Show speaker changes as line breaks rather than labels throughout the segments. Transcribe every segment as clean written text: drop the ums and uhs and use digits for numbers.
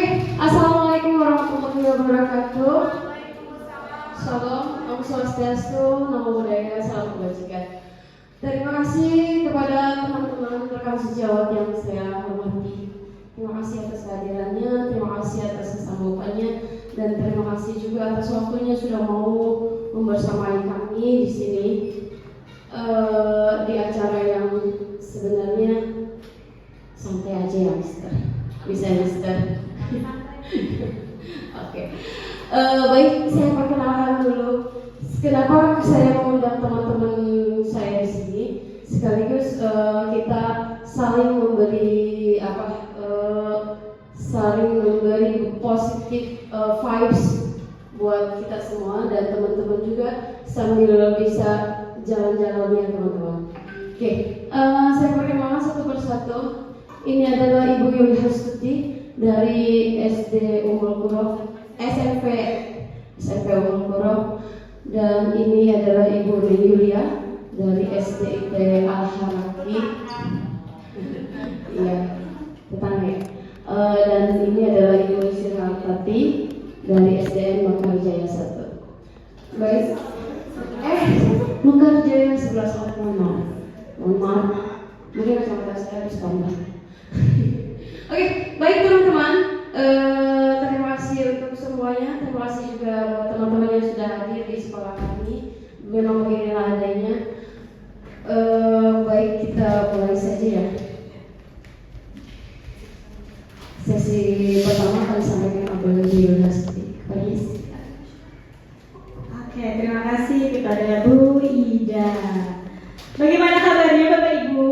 Assalamualaikum warahmatullahi wabarakatuh. Shalom, Om Swastiastu, Namo Buddhaya, salam kebajikan. Terima kasih kepada teman-teman rekan sejawat yang saya hormati. Terima kasih atas kehadirannya, terima kasih atas kesambutannya, dan terima kasih juga atas waktunya sudah mau membersamai kami di sini di acara yang sebenarnya santai aja ya, Mister. Bisa, Mister. Oke. Baik, saya perkenalkan dulu. Kenapa saya mengundang teman-teman saya di sini? Sekaligus kita saling memberi positif vibes buat kita semua dan teman-teman juga sambil bisa jalan-jalannya teman-teman. Oke, saya perkenalkan satu persatu. Ini adalah Ibu Yuli Hastuti dari SD Ummul Qura, SMP Ummul Qura, dan ini adalah Ibu Yulia dari SDIT Al-Haraki. Iya, tetangga ya. Dan ini adalah Ibu Sirhatati dari SDN Mekarijaya 1. Baik. Mekarijaya 11 mohon maaf. Mungkin kacamata saya harus tambah. Oke, baik teman-teman. Terima kasih untuk semuanya. Terima kasih juga buat teman-teman yang sudah hadir di sekolah kami. Memang beginilah adanya. Baik, kita mulai saja ya. Sesi pertama akan disampaikan oleh Yuli Hastuti.
Oke, terima kasih kepada Bu Ida. Bagaimana kabarnya Bapak Ibu?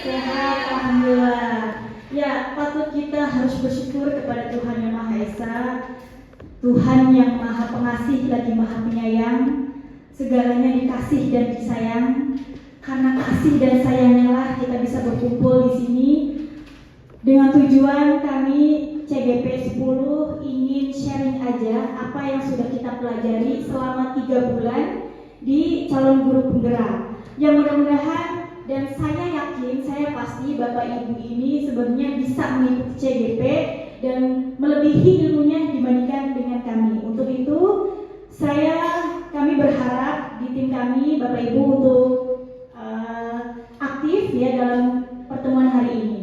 Sehat, alhamdulillah. Ya, patut kita harus bersyukur kepada Tuhan Yang Maha Esa, Tuhan yang Maha Pengasih lagi Maha Penyayang. Segalanya dikasih dan disayang. Karena kasih dan sayangnya lah kita bisa berkumpul di sini. Dengan tujuan kami CGP 10 ingin sharing aja apa yang sudah kita pelajari selama 3 bulan di calon guru penggerak. Yang mudah-mudahan dan saya yakin, saya pasti Bapak Ibu ini sebenarnya bisa mengikuti CGP dan melebihi ilmunya dibandingkan dengan kami. Untuk itu kami berharap di tim kami Bapak Ibu untuk aktif ya dalam pertemuan hari ini.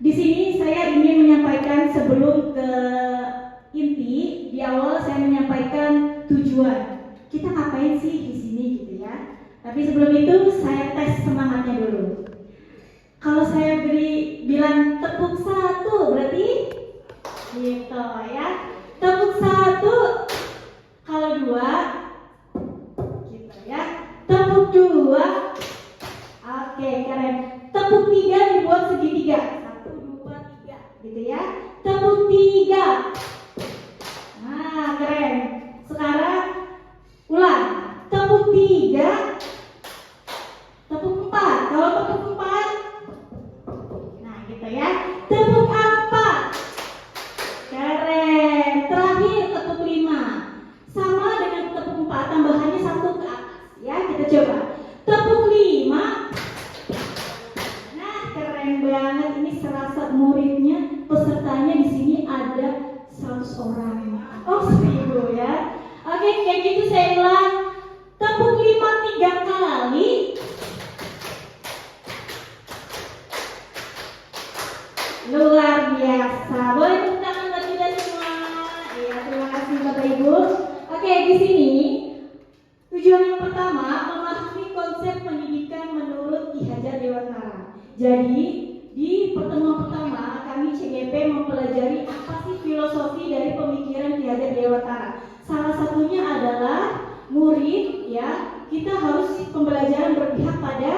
Di sini saya ingin menyampaikan sebelum ke inti, di awal saya menyampaikan tujuan. Kita ngapain sih di sini gitu ya. Tapi sebelum itu saya tes semangatnya dulu. Kalau saya bilang tepuk 1 berarti gitu ya. Tepuk 1. Kalau 2 gitu ya. Tepuk 2. Oke, keren. Tepuk 3 dibuat segitiga. 1 2 3 gitu ya. Tepuk 3. Nah, keren. Sekarang ulang. Tepuk 3. Tepuk 4. Kalau tepuk 4, nah gitu ya. Tepuk 4. Keren. Terakhir tepuk 5. Sama dengan tepuk 4, tambahannya 1 ke atas. Ya, kita coba. Tepuk 5. Nah, keren banget. Ini serasa muridnya, pesertanya di sini ada 100 orang. Oh, 1000 ya. Oke, kayak gitu saya ulang. Tepuk 5 3 kali. Luar biasa. Boleh tepuk tangan buat kita semua. Ya, terima kasih Bapak Ibu. Oke, di sini tujuan yang pertama memahami konsep pendidikan menurut Ki Hajar Dewantara. Jadi di pertemuan pertama kami CGP mempelajari apa sih filosofi dari pemikiran Ki Hajar Dewantara. Salah satunya adalah murid ya. Kita harus pembelajaran berpihak pada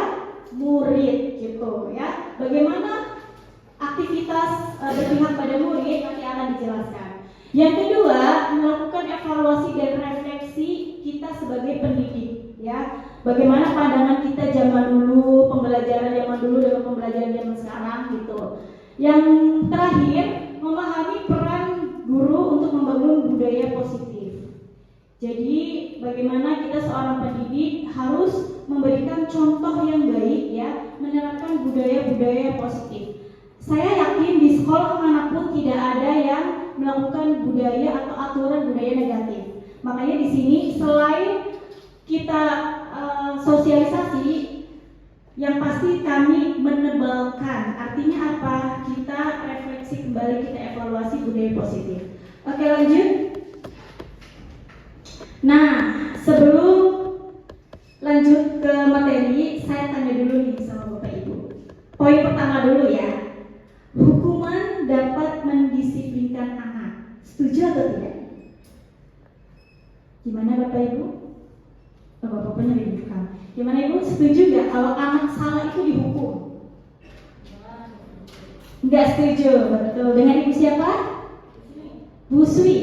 murid gitu ya. Bagaimana aktivitas berpihak pada murid nanti akan dijelaskan. Yang kedua, melakukan evaluasi dan refleksi kita sebagai pendidik ya. Bagaimana pandangan kita zaman dulu, pembelajaran zaman dulu dengan pembelajaran zaman sekarang gitu. Yang terakhir, memahami peran guru untuk membangun budaya positif. Jadi bagaimana kita seorang pendidik harus memberikan contoh yang baik ya, menerapkan budaya-budaya positif. Saya yakin di sekolah manapun tidak ada yang melakukan budaya atau aturan budaya negatif. Makanya di sini selain kita sosialisasi, yang pasti kami menebalkan. Artinya apa? Kita refleksi kembali, kita evaluasi budaya positif. Oke, lanjut. Nah, sebelum lanjut ke materi, saya tanya dulu nih sama Bapak Ibu. Poin pertama dulu ya. Hukuman dapat mendisiplinkan anak. Setuju atau tidak? Gimana Bapak Ibu? Bapak-bapaknya dibuka. Gimana Ibu? Setuju nggak kalau anak salah itu dihukum? Nggak setuju, betul. Dengan Ibu siapa? Bu Sri,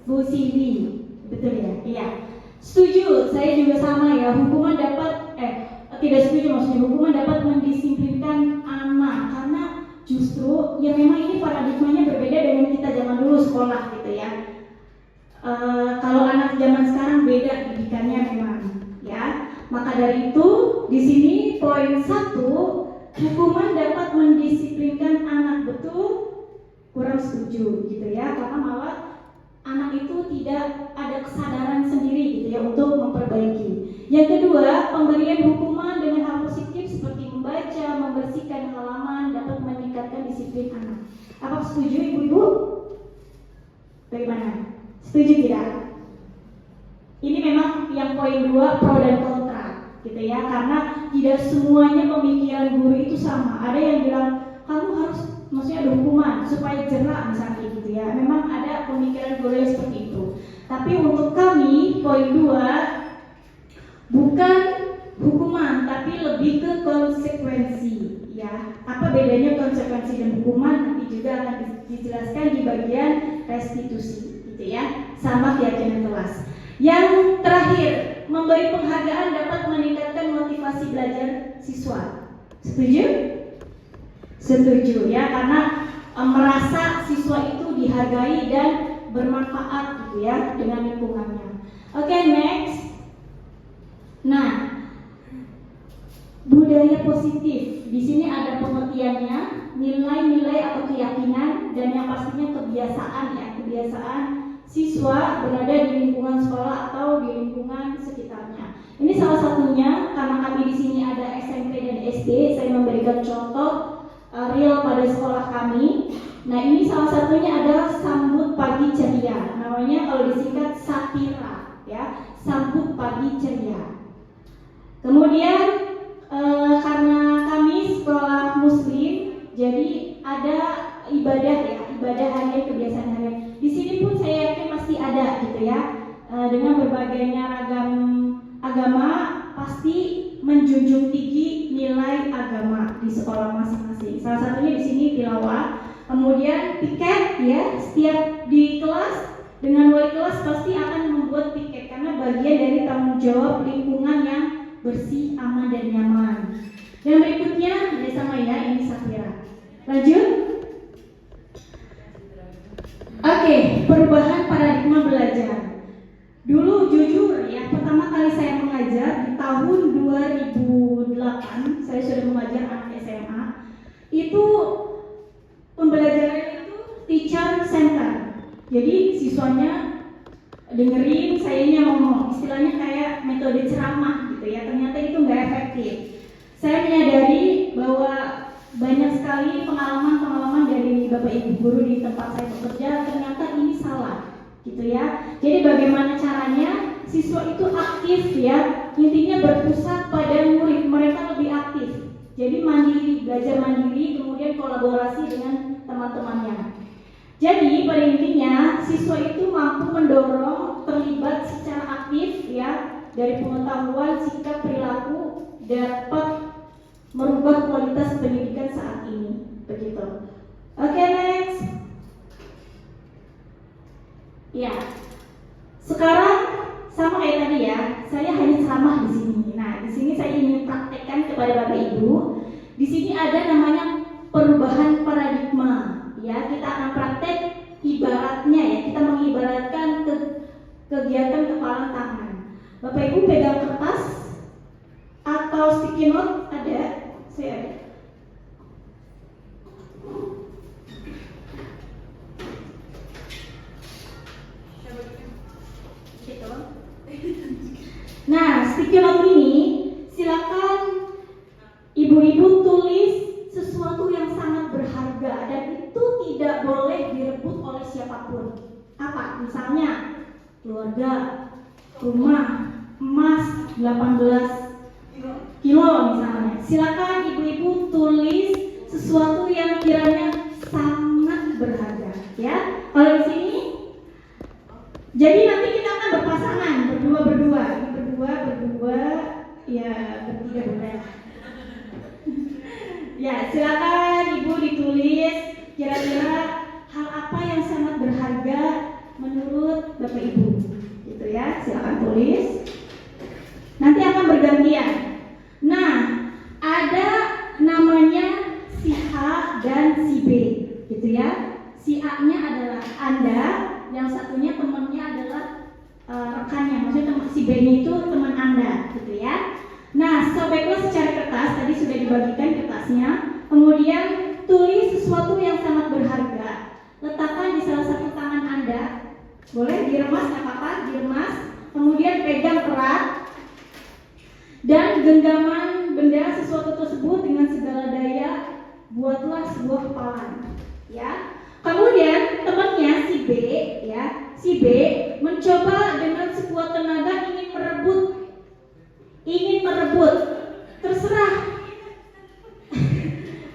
Bu Sidi, betul ya? Iya. Setuju, saya juga sama ya. Hukuman dapat, tidak setuju maksudnya. Hukuman dapat mendisiplinkan anak karena justru ya memang ini paradigmanya berbeda dengan kita zaman dulu sekolah gitu ya. Kalau anak zaman sekarang beda didikannya memang ya. Maka dari itu di sini poin 1, hukuman dapat mendisiplinkan anak, betul? Kurang setuju gitu ya, karena malah anak itu tidak ada kesadaran sendiri gitu ya untuk memperbaiki. Yang kedua, pemberian hukuman dengan hal positif seperti membaca, membersihkan halaman dapat meningkatkan disiplin anak. Apa setuju Ibu-ibu? Bagaimana? Setuju tidak? Ini memang yang poin 2 pro dan kontra gitu ya, karena tidak semuanya pemikiran guru itu sama. Ada yang bilang kamu harus maksudnya ada hukuman supaya jerah misalnya gitu ya. Memang ada pemikiran guru yang seperti itu. Tapi untuk kami poin 2 bukan hukuman tapi lebih ke konsekuensi ya. Apa bedanya konsekuensi dan hukuman nanti juga akan dijelaskan di bagian restitusi gitu ya, sama keyakinan kelas. Yang terakhir, memberi penghargaan dapat meningkatkan motivasi belajar siswa. Setuju? Setuju ya, karena merasa siswa itu dihargai dan bermanfaat gitu ya dengan lingkungannya. Oke, next. Nah, budaya positif. Di sini ada pengertiannya, nilai-nilai atau keyakinan dan yang pastinya kebiasaan ya, kebiasaan siswa berada di lingkungan sekolah atau di lingkungan sekitarnya. Ini salah satunya karena kami di sini ada SMP dan SD, saya memberikan contoh real pada sekolah kami. Nah, ini salah satunya adalah sambut pagi ceria. Namanya kalau disingkat Satira ya, sambut pagi ceria. Kemudian karena kami sekolah muslim, jadi ada ibadah ya, ibadah harian, kebiasaan harian. Di sini pun saya yakin masih ada gitu ya, dengan berbagainya ragam agama pasti menjunjung tinggi nilai agama di sekolah masing-masing. Salah satunya di sini tilawah, kemudian piket ya, setiap di kelas dengan wali kelas pasti akan membuat piket karena bagian dari tanggung jawab lingkungan yang bersih, aman dan nyaman. Dan berikutnya ya sama ya, ini Safira. Lanjut. Oke, perubahan paradigma belajar. Dulu jujur ya, pertama kali saya mengajar di tahun 2008, saya sudah mengajar anak SMA. Itu pembelajaran itu teacher center. Jadi siswanya dengerin sayanya ngomong, istilahnya kayak metode ceramah gitu ya. Ternyata itu nggak efektif. Saya menyadari bahwa banyak sekali pengalaman-pengalaman dari Bapak Ibu guru di tempat saya bekerja, ternyata ini salah gitu ya. Jadi bagaimana caranya siswa itu aktif ya, intinya berpusat pada murid, mereka lebih aktif. Jadi mandiri, belajar mandiri, kemudian kolaborasi dengan teman-temannya. Jadi pada intinya siswa itu mampu mendorong, terlibat secara aktif ya, dari pengetahuan, sikap, perilaku dapat merubah kualitas pendidikan saat ini, begitu. Oke, next. Ya, sekarang sama kayak tadi ya, saya hanya ceramah di sini. Nah, di sini saya ingin praktekkan kepada Bapak Ibu. Di sini ada namanya perubahan paradigma. Ya, kita akan praktek ibaratnya ya, kita mengibaratkan kegiatan kepalan tangan. Bapak Ibu pegang kertas atau sticky note ada? Saya ada. Nah, sticky note ini silakan ibu-ibu tulis sesuatu yang sangat berharga dan itu tidak boleh direbut oleh siapapun. Apa? Misalnya keluarga, rumah, emas 18 kilo misalnya. Silakan ibu-ibu tulis sesuatu yang kiranya sangat berharga, ya. Kalau di sini, jadi nanti kita akan berpasangan, berdua, ya bertiga boleh. Ya, silakan ibu ditulis kira-kira hal apa yang sangat berharga menurut bapak ibu, gitu ya. Silakan tulis. Nanti akan bergantian. Nah, ada namanya si A dan si B, gitu ya. Si A-nya adalah Anda, yang satunya temannya adalah rekannya, maksudnya si B-nya itu teman Anda, gitu ya. Nah, sobeklah secara kertas, tadi sudah dibagikan kertasnya. Kemudian tulis sesuatu yang sangat berharga. Letakkan di salah satu tangan Anda. Boleh diremas, nggak apa-apa, diremas. Kemudian pegang erat dan genggaman benda sesuatu tersebut dengan segala daya. Buatlah sebuah kepalan, ya. Kemudian temannya si B, ya, si B mencoba dengan sekuat tenaga ingin merebut.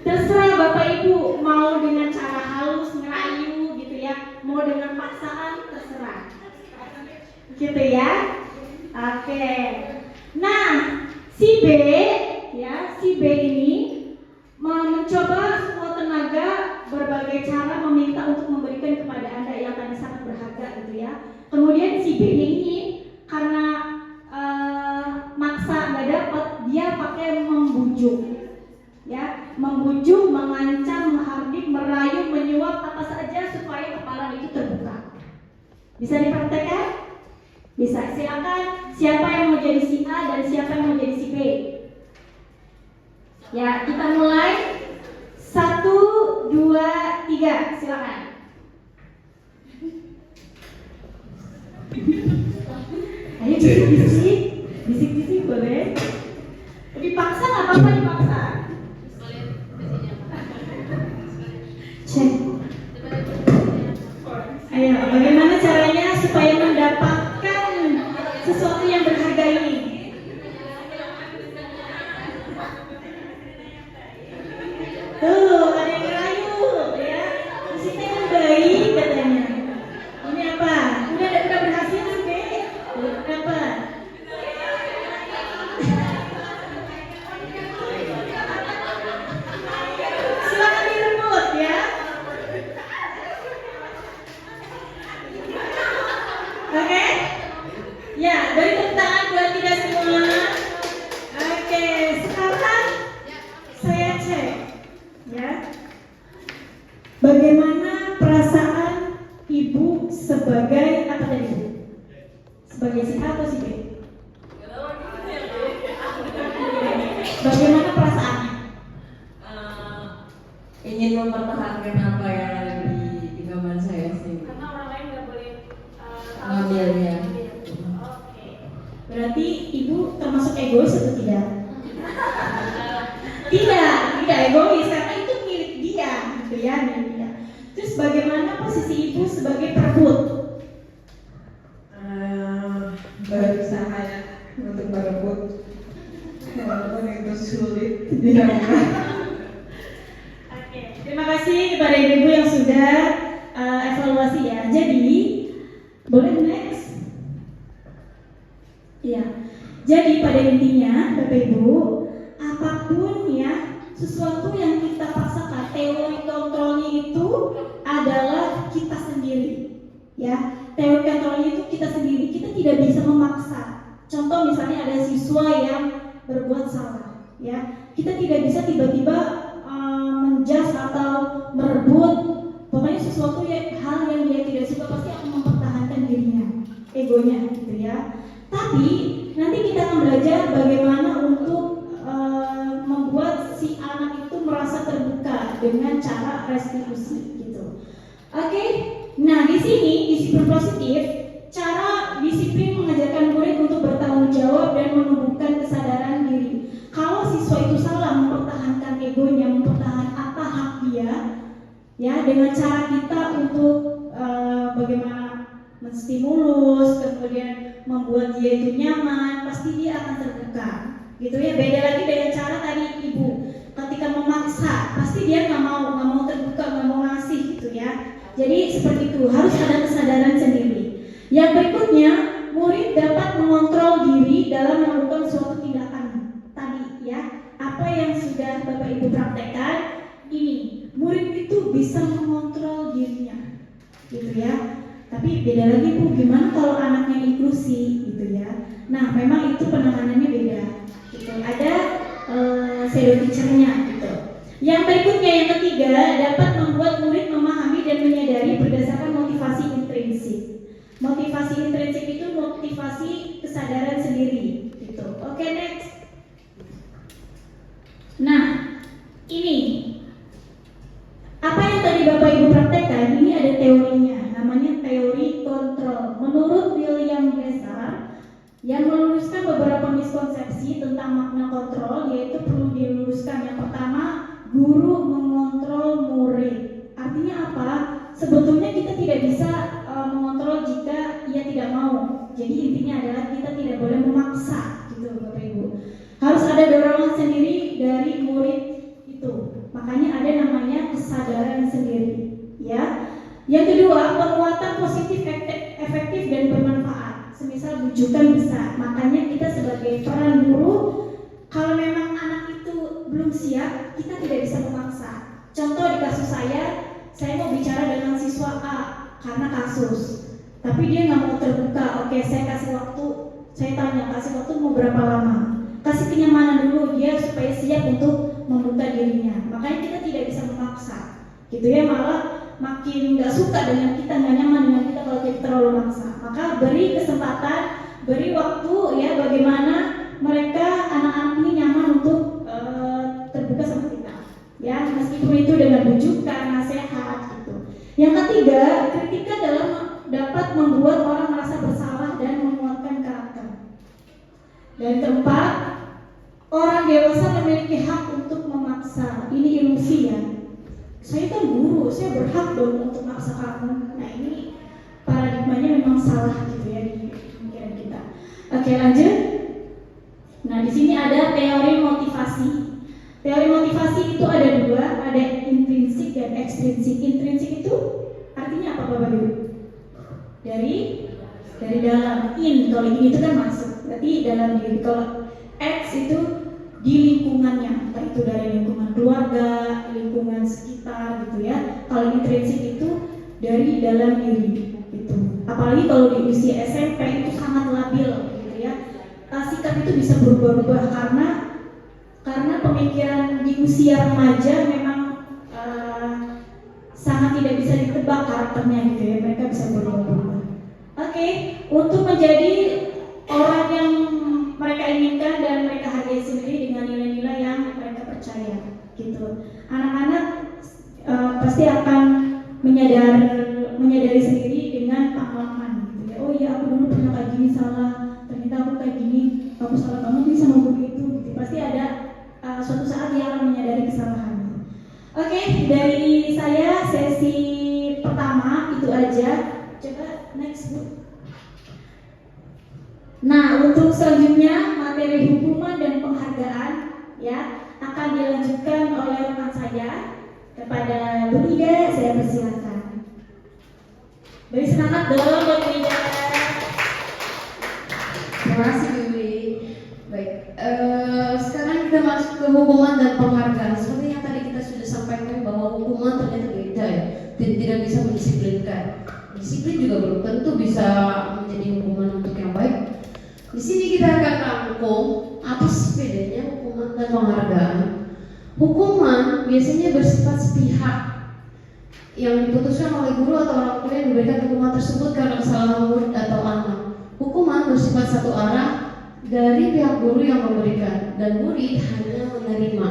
Terserah bapak ibu mau dengan cara halus ngerayu, gitu ya, mau dengan paksaan, terserah, gitu ya. Oke. Nah, si B, ya, si B ini mencoba sekuat tenaga berbagai cara meminta untuk memberikan kepada Anda yang tadi sangat berharga, gitu ya. Kemudian si B ini karena maksa nggak dapat, dia pakai membujuk, ya, membujuk, mengancam, menghardik, merayu, menyuap, apa saja supaya kepala itu terbuka. Bisa dipraktekkan? Bisa. Silakan. Siapa yang mau jadi si A dan siapa yang mau jadi si B? Ya, kita mulai. 1, 2, 3. Silakan. Ayo bisik-bisik boleh. Dipaksa nggak apa-apa, dipaksa. Cek. Ayo, bagaimana caranya supaya mendapatkan sesuatu yang berharga ini? Tuh, ada yang ngerayu, ya. Musiknya kan baik katanya. Ini apa? Udah berhasil sih, B? Apa? Silakan direbut, ya. Oke? Ya, dari tepuk tangan buat kita semua. Oke, sekarang saya cek, ya. Bagaimana perasaan ibu sebagai apa tadi, Bu? Sebagai si A atau si B? Bagaimana perasaannya?
Ingin mempertahankan apa yang ada di genggaman saya sih.
Karena orang lain nggak boleh
Ngambilnya.
Oke. Berarti ibu termasuk egois atau tidak? Tidak egois karena itu milik dia, gitu ya, milik dia. Terus bagaimana posisi ibu sebagai perebut?
Berusaha untuk berebut, walaupun itu sulit, tidak mudah.
Oke, terima kasih kepada ibu-ibu yang sudah evaluasi ya. Jadi, boleh next? Iya. Jadi pada intinya, Bapak Ibu, apapun ya, sesuatu yang kita paksakan, teori kontrolnya itu adalah kita sendiri, ya. Teori kontrolnya itu kita sendiri, kita tidak bisa memaksa. Contoh misalnya ada siswa yang berbuat salah, ya, kita tidak bisa tiba-tiba menjas atau merebut, pokoknya sesuatu hal yang dia tidak suka pasti akan mempertahankan dirinya, egonya, gitu ya. Tapi nanti kita akan belajar bagaimana untuk membuat si anak itu merasa terbuka dengan cara restitusi, gitu. Oke. Nah, di sini disiplin positif, cara disiplin mengajarkan murid untuk bertanggung jawab dengan cara kita untuk bagaimana menstimulus, kemudian membuat dia itu nyaman, pasti dia akan terbuka, gitu ya. Beda lagi dengan cara tadi ibu, ketika memaksa, pasti dia nggak mau terbuka, nggak mau ngasih, gitu ya. Jadi seperti itu, harus ada kesadaran sendiri. Yang berikutnya, murid dapat mengontrol diri dalam melakukan suatu tindakan tadi, ya. Apa yang sudah Bapak Ibu praktekkan, ini murid itu bisa mengontrol dirinya, gitu ya. Tapi beda lagi Bu, gimana kalau anaknya inklusi, gitu ya. Nah, memang itu penanganannya beda, gitu. Ada shadow teacher-nya, gitu. Yang berikutnya, yang ketiga, dapat membuat murid memahami dan menyadari berdasarkan motivasi intrinsik. Motivasi intrinsik itu motivasi kesadaran sendiri, gitu. Oke, next. Nah, ini apa yang tadi Bapak Ibu praktekkan, ini ada teorinya, namanya teori kontrol. Menurut William Glasser, yang meluruskan beberapa miskonsepsi tentang makna kontrol, yaitu perlu diluruskan. Yang pertama, guru mengontrol murid. Artinya apa? Sebetulnya kita tidak bisa mengontrol jika ia tidak mau. Jadi intinya adalah kita tidak boleh memaksa, gitu Bapak Ibu. Harus ada dorongan sendiri dari murid itu. Makanya ada namanya kesadaran sendiri, ya. Yang kedua, penguatan positif efektif dan bermanfaat. Semisal bujukan bisa. Makanya kita sebagai peran guru, kalau memang anak itu belum siap, kita tidak bisa memaksa. Contoh di kasus saya mau bicara dengan siswa A karena kasus, tapi dia nggak mau terbuka. Oke, saya kasih waktu, saya tanya, kasih waktu mau berapa lama? Kasih kenyamanan dulu dia supaya siap untuk membuka dirinya. Makanya kita tidak bisa memaksa, gitu ya. Malah makin nggak suka dengan kita, nggak nyaman dengan kita kalau kita terlalu maksa. Maka beri kesempatan, beri waktu, ya, bagaimana mereka anak-anak ini nyaman untuk terbuka sama kita, ya, meskipun itu dengan bujukan, nasihat, gitu. Yang ketiga, kritika dapat membuat orang merasa bersalah dan menguatkan karakter. Dan keempat, orang dewasa memiliki hak untuk memaksa. Ini ilusi, ya. Saya kan guru, saya berhak dong untuk maksa kamu. Nah, ini paradigmanya memang salah, gitu ya, di pikiran kita. Oke, lanjut. Nah, di sini ada teori motivasi. Teori motivasi itu ada dua, ada intrinsik dan ekstrinsik. Intrinsik itu artinya apa Bapak Ibu? Dari dalam. Kalau ini itu kan masuk, berarti dalam diri. Kalau X itu di lingkungannya, entah itu dari lingkungan keluarga, lingkungan sekitar, gitu ya. Kalau intrinsik itu dari dalam diri, gitu. Apalagi kalau di usia SMP itu sangat labil, gitu ya. Sikap itu bisa berubah-ubah karena pemikiran di usia remaja memang sangat tidak bisa ditebak karakternya, gitu ya. Mereka bisa berubah-ubah. Oke, untuk menjadi orang yang mereka inginkan dan mereka hargai sendiri dengan nilai-nilai yang mereka percaya, gitu. Anak-anak pasti akan menyadari sendiri dengan pengalaman, gitu ya. Oh iya, aku dulu pernah kayak gini salah, ternyata aku kayak gini, kamu salah, kamu bisa mau begitu, gitu. Pasti ada suatu saat dia akan menyadari kesalahannya. Oke, dari saya sesi pertama itu aja. Coba next Bu. Nah, untuk selanjutnya materi hukuman dan penghargaan, ya, akan dilanjutkan oleh rekan saya. Kepada Bu Ida, saya persilakan. Beri semangat dong buat Bu Ida.
Terima kasih Bibi. Baik, sekarang kita masuk ke hukuman dan penghargaan. Seperti yang tadi kita sudah sampaikan bahwa hukuman ternyata beda, ya, tidak bisa mendisiplinkan. Disiplin juga belum tentu bisa menjadi hukuman untuk yang baik. Di sini kita akan rangkum apa sih bedanya hukuman dan penghargaan. Hukuman biasanya bersifat sepihak, yang diputuskan oleh guru atau orang tua yang diberikan hukuman tersebut karena kesalahan murid atau anak. Hukuman bersifat satu arah dari pihak guru yang memberikan, dan murid hanya menerima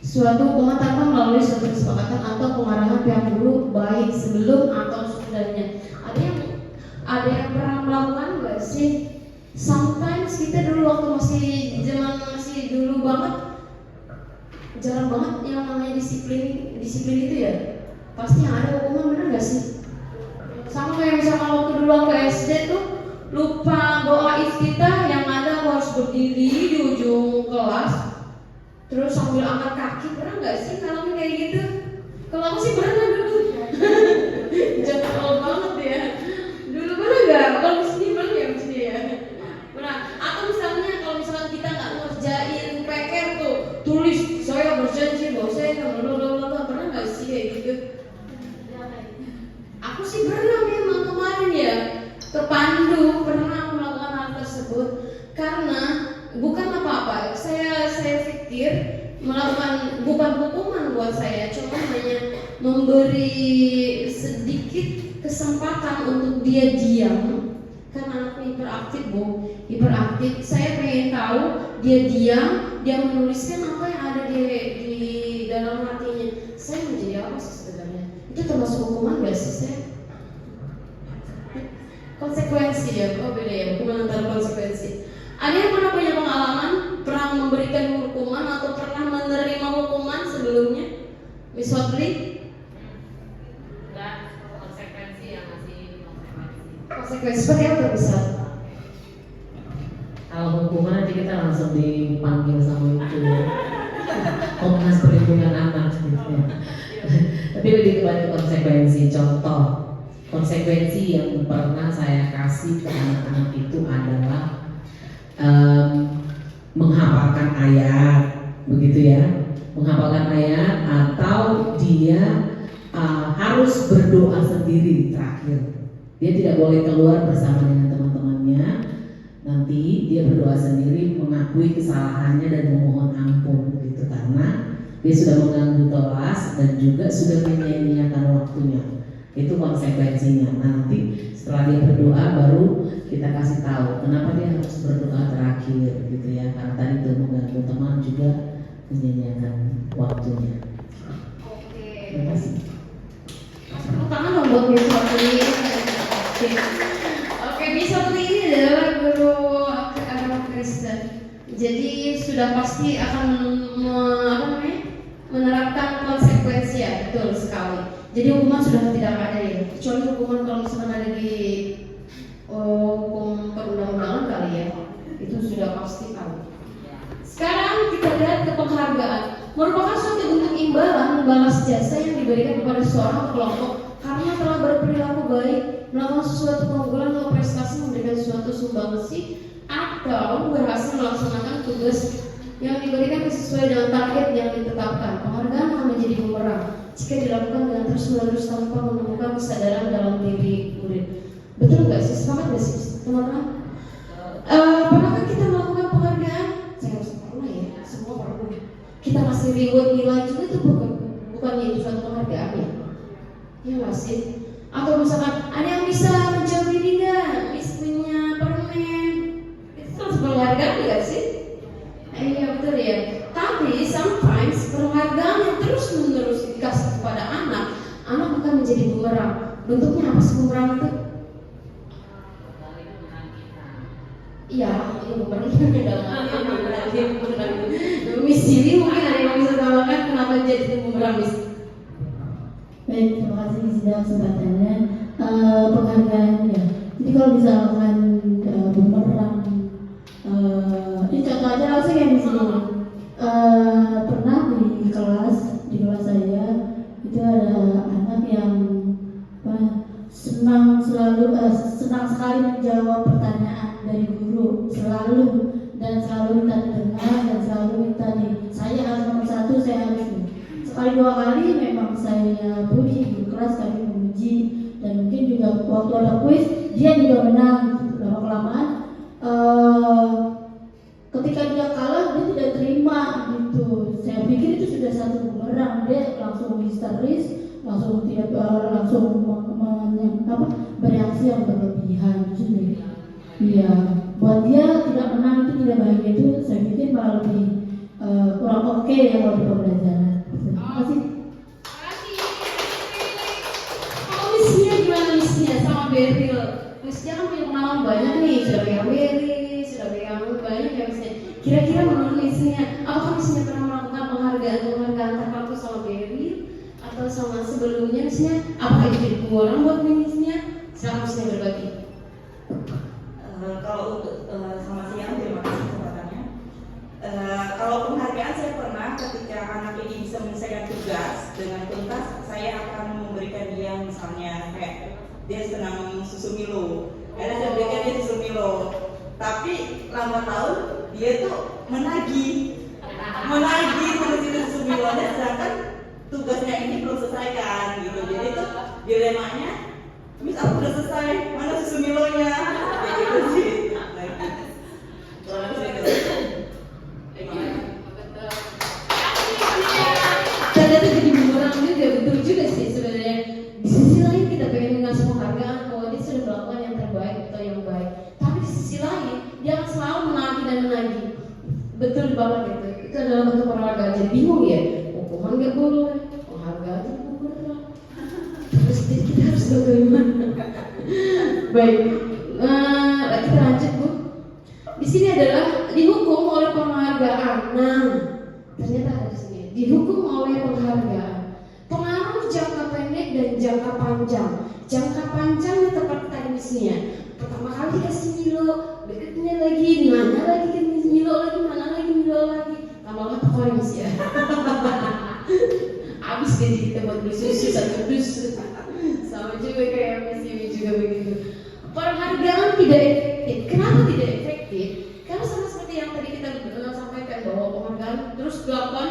suatu hukuman tanpa melalui suatu kesepakatan atau pengarahan pihak guru, baik sebelum atau sesudahnya. Ada yang pernah melakukan nggak sih? Sometimes kita dulu waktu masih dulu banget, jarang banget yang namanya disiplin itu, ya. pasti yang ada hukuman, bener gak sih? Sama kayak misalkan waktu dulu aku SD tuh lupa doa iftitah, yang ada aku harus berdiri di ujung kelas terus sambil angkat kaki. Pernah gak sih ngalamin kayak gitu? Kalau aku sih pernah dulu. Jadwal banget ya. Dulu pernah gak? Kalau disini pernah ya disini ya. Pernah. Atau misalnya kalau misalkan kita nggak ngerjain PR tuh, tulis saya berjanji bahwa saya pernah nggak sih kayak gitu? Aku sih pernah memang kemarin ya kepandu pernah melakukan hal tersebut karena bukan apa-apa. Saya pikir melakukan bukan hukuman buat saya, cuma hanya memberi sedikit kesempatan untuk dia diam karena aku hiperaktif. Saya pengen tahu dia diam, dia menuliskan apa yang ada di dalam hatinya. Saya menjadi apa sih sebenarnya? Itu termasuk hukuman gak sih saya? Konsekuensi ya, beda ya, hukuman antara konsekuensi. Ada yang pernah punya pengalaman, pernah memberikan hukuman atau pernah menerima hukuman sebelumnya? Miss Hotli?
Enggak, konsekuensi yang masih
Konsekuensi seperti apa bisa?
Kalau hukuman nanti kita langsung dipanggil sama itu Komnas Perlindungan Anak gitu ya. Tapi lebih kepada konsekuensi. Contoh konsekuensi yang pernah saya kasih ke anak-anak itu adalah menghafalkan ayat, begitu ya, menghafalkan ayat atau dia harus berdoa sendiri terakhir. Dia tidak boleh keluar bersama dengan teman-temannya. Nanti dia berdoa sendiri, mengakui kesalahannya dan memohon ampun gitu, karena dia sudah mengganggu kelas dan juga sudah menyia-nyiakan waktunya. Itu konsekuensinya. Nanti setelah dia berdoa baru kita kasih tahu kenapa dia harus berdoa terakhir gitu ya, karena tadi itu mengganggu teman juga menyia-nyiakan waktunya.
Oke.
Terima kasih.
Tepuk tangan dong buat Miss Hotli. Oke, Miss Hotli ini adalah guru agama Kristen. Jadi sudah pasti akan menerapkan konsekuensi ya, betul sekali. Jadi hukuman sudah tidak ada ya, kecuali hukuman kalau misalkan ada di hukum perundang-undangan kali ya, itu sudah pasti tahu. Sekarang kita lihat ke penghargaan, merupakan suatu bentuk imbalan membalas jasa yang diberikan kepada seorang kelompok karena telah berperilaku baik, melakukan sesuatu keunggulan atau prestasi, memberikan suatu sumbangsi atau berhasil melaksanakan tugas yang diberikan sesuai dengan target yang ditetapkan. Penghargaan akan menjadi bumerang jika dilakukan dengan terus-menerus tanpa menemukan kesadaran dalam diri murid. Betul nggak sih? Sepakat nggak sih teman-teman? Pernahkah kita melakukan penghargaan? Saya harus pernah ya, semua pernah. Kita kasih reward nilai juga itu bukannya itu suatu penghargaan ya? Iya nggak sih? Atau misalkan ada yang bisa menjawab ini nggak? Punya permen, itu terus penghargaan nggak sih? Iya betul ya. Tapi sometimes penghargaan yang terus-menerus dikasih kepada anak akan menjadi bumerang. Bentuknya apa sih bumerang itu? Iya, bumerangnya dalam arti bumerang. Miss Jili mungkin ada yang bisa tambahkan kenapa jadi bumerang, Miss?
Baik, terima kasih sudah kesempatannya. Penghargaan ya. Jadi kalau misalkan bumerang, ini contoh aja langsung yang di sini. Pernah di kelas saya itu ada anak yang senang sekali menjawab pertanyaan dari guru, selalu minta didengar dan selalu minta saya harus nomor 1, saya harus ini. Sekali 2 kali memang saya puji di kelas, kami memuji, dan mungkin juga waktu ada kuis dia juga menang gitu. Lama-kelamaan ketika dia kalah dia tidak terima gitu. Saya pikir itu sudah satu bumerang, dia langsung histeris, langsung tidak bereaksi yang berlebihan gitu. Iya, buat dia tidak menang itu tidak bahagia, itu saya pikir malah lebih kurang oke ya kalau di pembelajaran. Terima kasih.
Kalau Missnya gimana Missnya sama Beril? Missnya kan punya pengalaman banyak nih, sudah pegang Beril, sudah pegang banyak ya Missnya. Kira-kira menurut Missnya, apakah Missnya pernah melakukan penghargaan tertentu sama Beril atau sama sebelumnya misalnya apa itu jadi pengurangan buat misalnya sekarang misalnya berbagi.
Kalau untuk selamat siang, terima kasih kesempatannya. Kalau penghargaan saya pernah ketika anak ini bisa menyelesaikan tugas dengan tuntas, saya akan memberikan dia misalnya kayak dia senang susu Milo, karena saya berikan dia susu Milo. Tapi lambat laun dia tuh menagih menagih susu Milonya, sedangkan tugasnya ini belum selesaikan gitu. Jadi itu dilemanya, Miss aku udah selesai, mana susu Milonya? Kayak gitu sih.
Ternyata jadi bumerang juga, betul juga sih sebenarnya. Di sisi lain kita pengen ngasih penghargaan bahwa dia sudah melakukan yang terbaik atau yang baik. Tapi di sisi lain dia akan selalu menagih dan menagih. Betul banget itu. Itu adalah bentuk penghargaan. Jadi bingung ya. Hukuman nggak boleh, penghargaan juga boleh. Terus kita harus bagaimana? Baik, kita lanjut Bu. Di sini adalah dihukum oleh penghargaan. Nah, ternyata ada di sini. Dihukum oleh penghargaan. Pengaruh jangka pendek dan jangka panjang. Jangka panjangnya tepat teknisnya. Pertama kali dikasih Milo, berikutnya lagi, mana lagi ke Milo lagi, mana lagi Milo lagi. Lama-lama tekorin sih ya. Abis gaji kita buat beli susu satu dus. Sama juga kayak misi juga begitu. Penghargaan tidak efektif. Kenapa tidak efektif? Karena sama seperti yang tadi kita sampaikan bahwa penghargaan terus dilakukan